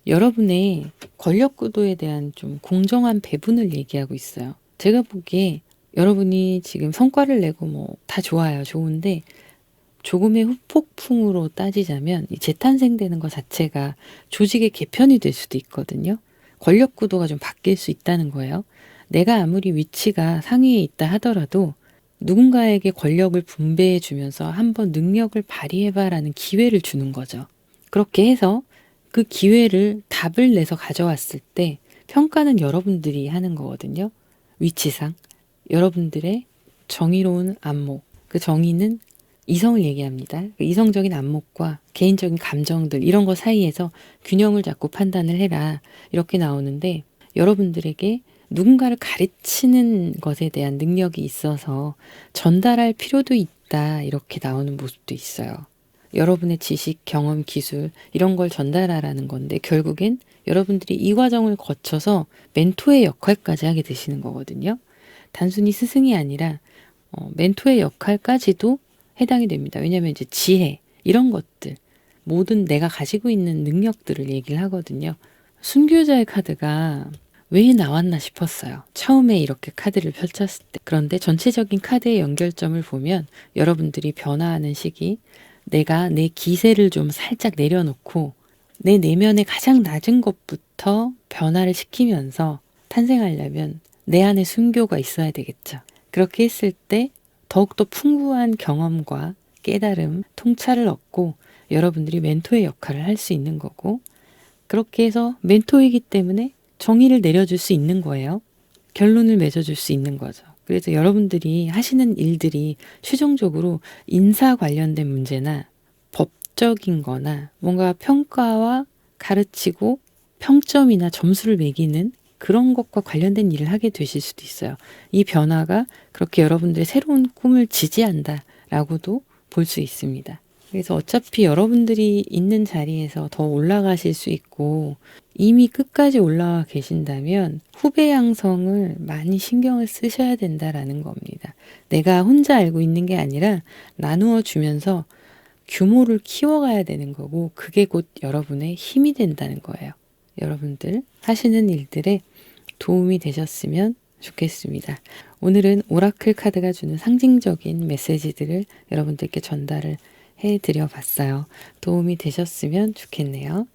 여러분의 권력 구도에 대한 좀 공정한 배분을 얘기하고 있어요. 제가 보기에 여러분이 지금 성과를 내고 뭐 다 좋아요. 좋은데 조금의 후폭풍으로 따지자면 이 재탄생되는 것 자체가 조직의 개편이 될 수도 있거든요. 권력 구도가 좀 바뀔 수 있다는 거예요. 내가 아무리 위치가 상위에 있다 하더라도 누군가에게 권력을 분배해 주면서 한번 능력을 발휘해봐라는 기회를 주는 거죠. 그렇게 해서 그 기회를 답을 내서 가져왔을 때 평가는 여러분들이 하는 거거든요. 위치상. 여러분들의 정의로운 안목. 그 정의는 이성을 얘기합니다. 그 이성적인 안목과 개인적인 감정들 이런 거 사이에서 균형을 잡고 판단을 해라. 이렇게 나오는데 여러분들에게 누군가를 가르치는 것에 대한 능력이 있어서 전달할 필요도 있다. 이렇게 나오는 모습도 있어요. 여러분의 지식, 경험, 기술 이런 걸 전달하라는 건데 결국엔 여러분들이 이 과정을 거쳐서 멘토의 역할까지 하게 되시는 거거든요. 단순히 스승이 아니라 멘토의 역할까지도 해당이 됩니다. 왜냐하면 이제 지혜 이런 것들 모든 내가 가지고 있는 능력들을 얘기를 하거든요. 순교자의 카드가 왜 나왔나 싶었어요. 처음에 이렇게 카드를 펼쳤을 때. 그런데 전체적인 카드의 연결점을 보면 여러분들이 변화하는 시기 내가 내 기세를 좀 살짝 내려놓고 내 내면의 가장 낮은 것부터 변화를 시키면서 탄생하려면 내 안에 순교가 있어야 되겠죠. 그렇게 했을 때 더욱더 풍부한 경험과 깨달음, 통찰을 얻고 여러분들이 멘토의 역할을 할 수 있는 거고 그렇게 해서 멘토이기 때문에 정의를 내려줄 수 있는 거예요. 결론을 맺어줄 수 있는 거죠. 그래서 여러분들이 하시는 일들이 최종적으로 인사 관련된 문제나 법적인 거나 뭔가 평가와 가르치고 평점이나 점수를 매기는 그런 것과 관련된 일을 하게 되실 수도 있어요. 이 변화가 그렇게 여러분들의 새로운 꿈을 지지한다라고도 볼 수 있습니다. 그래서 어차피 여러분들이 있는 자리에서 더 올라가실 수 있고 이미 끝까지 올라와 계신다면 후배 양성을 많이 신경을 쓰셔야 된다라는 겁니다. 내가 혼자 알고 있는 게 아니라 나누어 주면서 규모를 키워가야 되는 거고 그게 곧 여러분의 힘이 된다는 거예요. 여러분들 하시는 일들에 도움이 되셨으면 좋겠습니다. 오늘은 오라클 카드가 주는 상징적인 메시지들을 여러분들께 전달을 해드려 봤어요. 도움이 되셨으면 좋겠네요.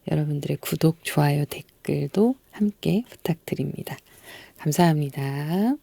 여러분들의 구독, 좋아요, 댓글도 함께 부탁드립니다. 감사합니다.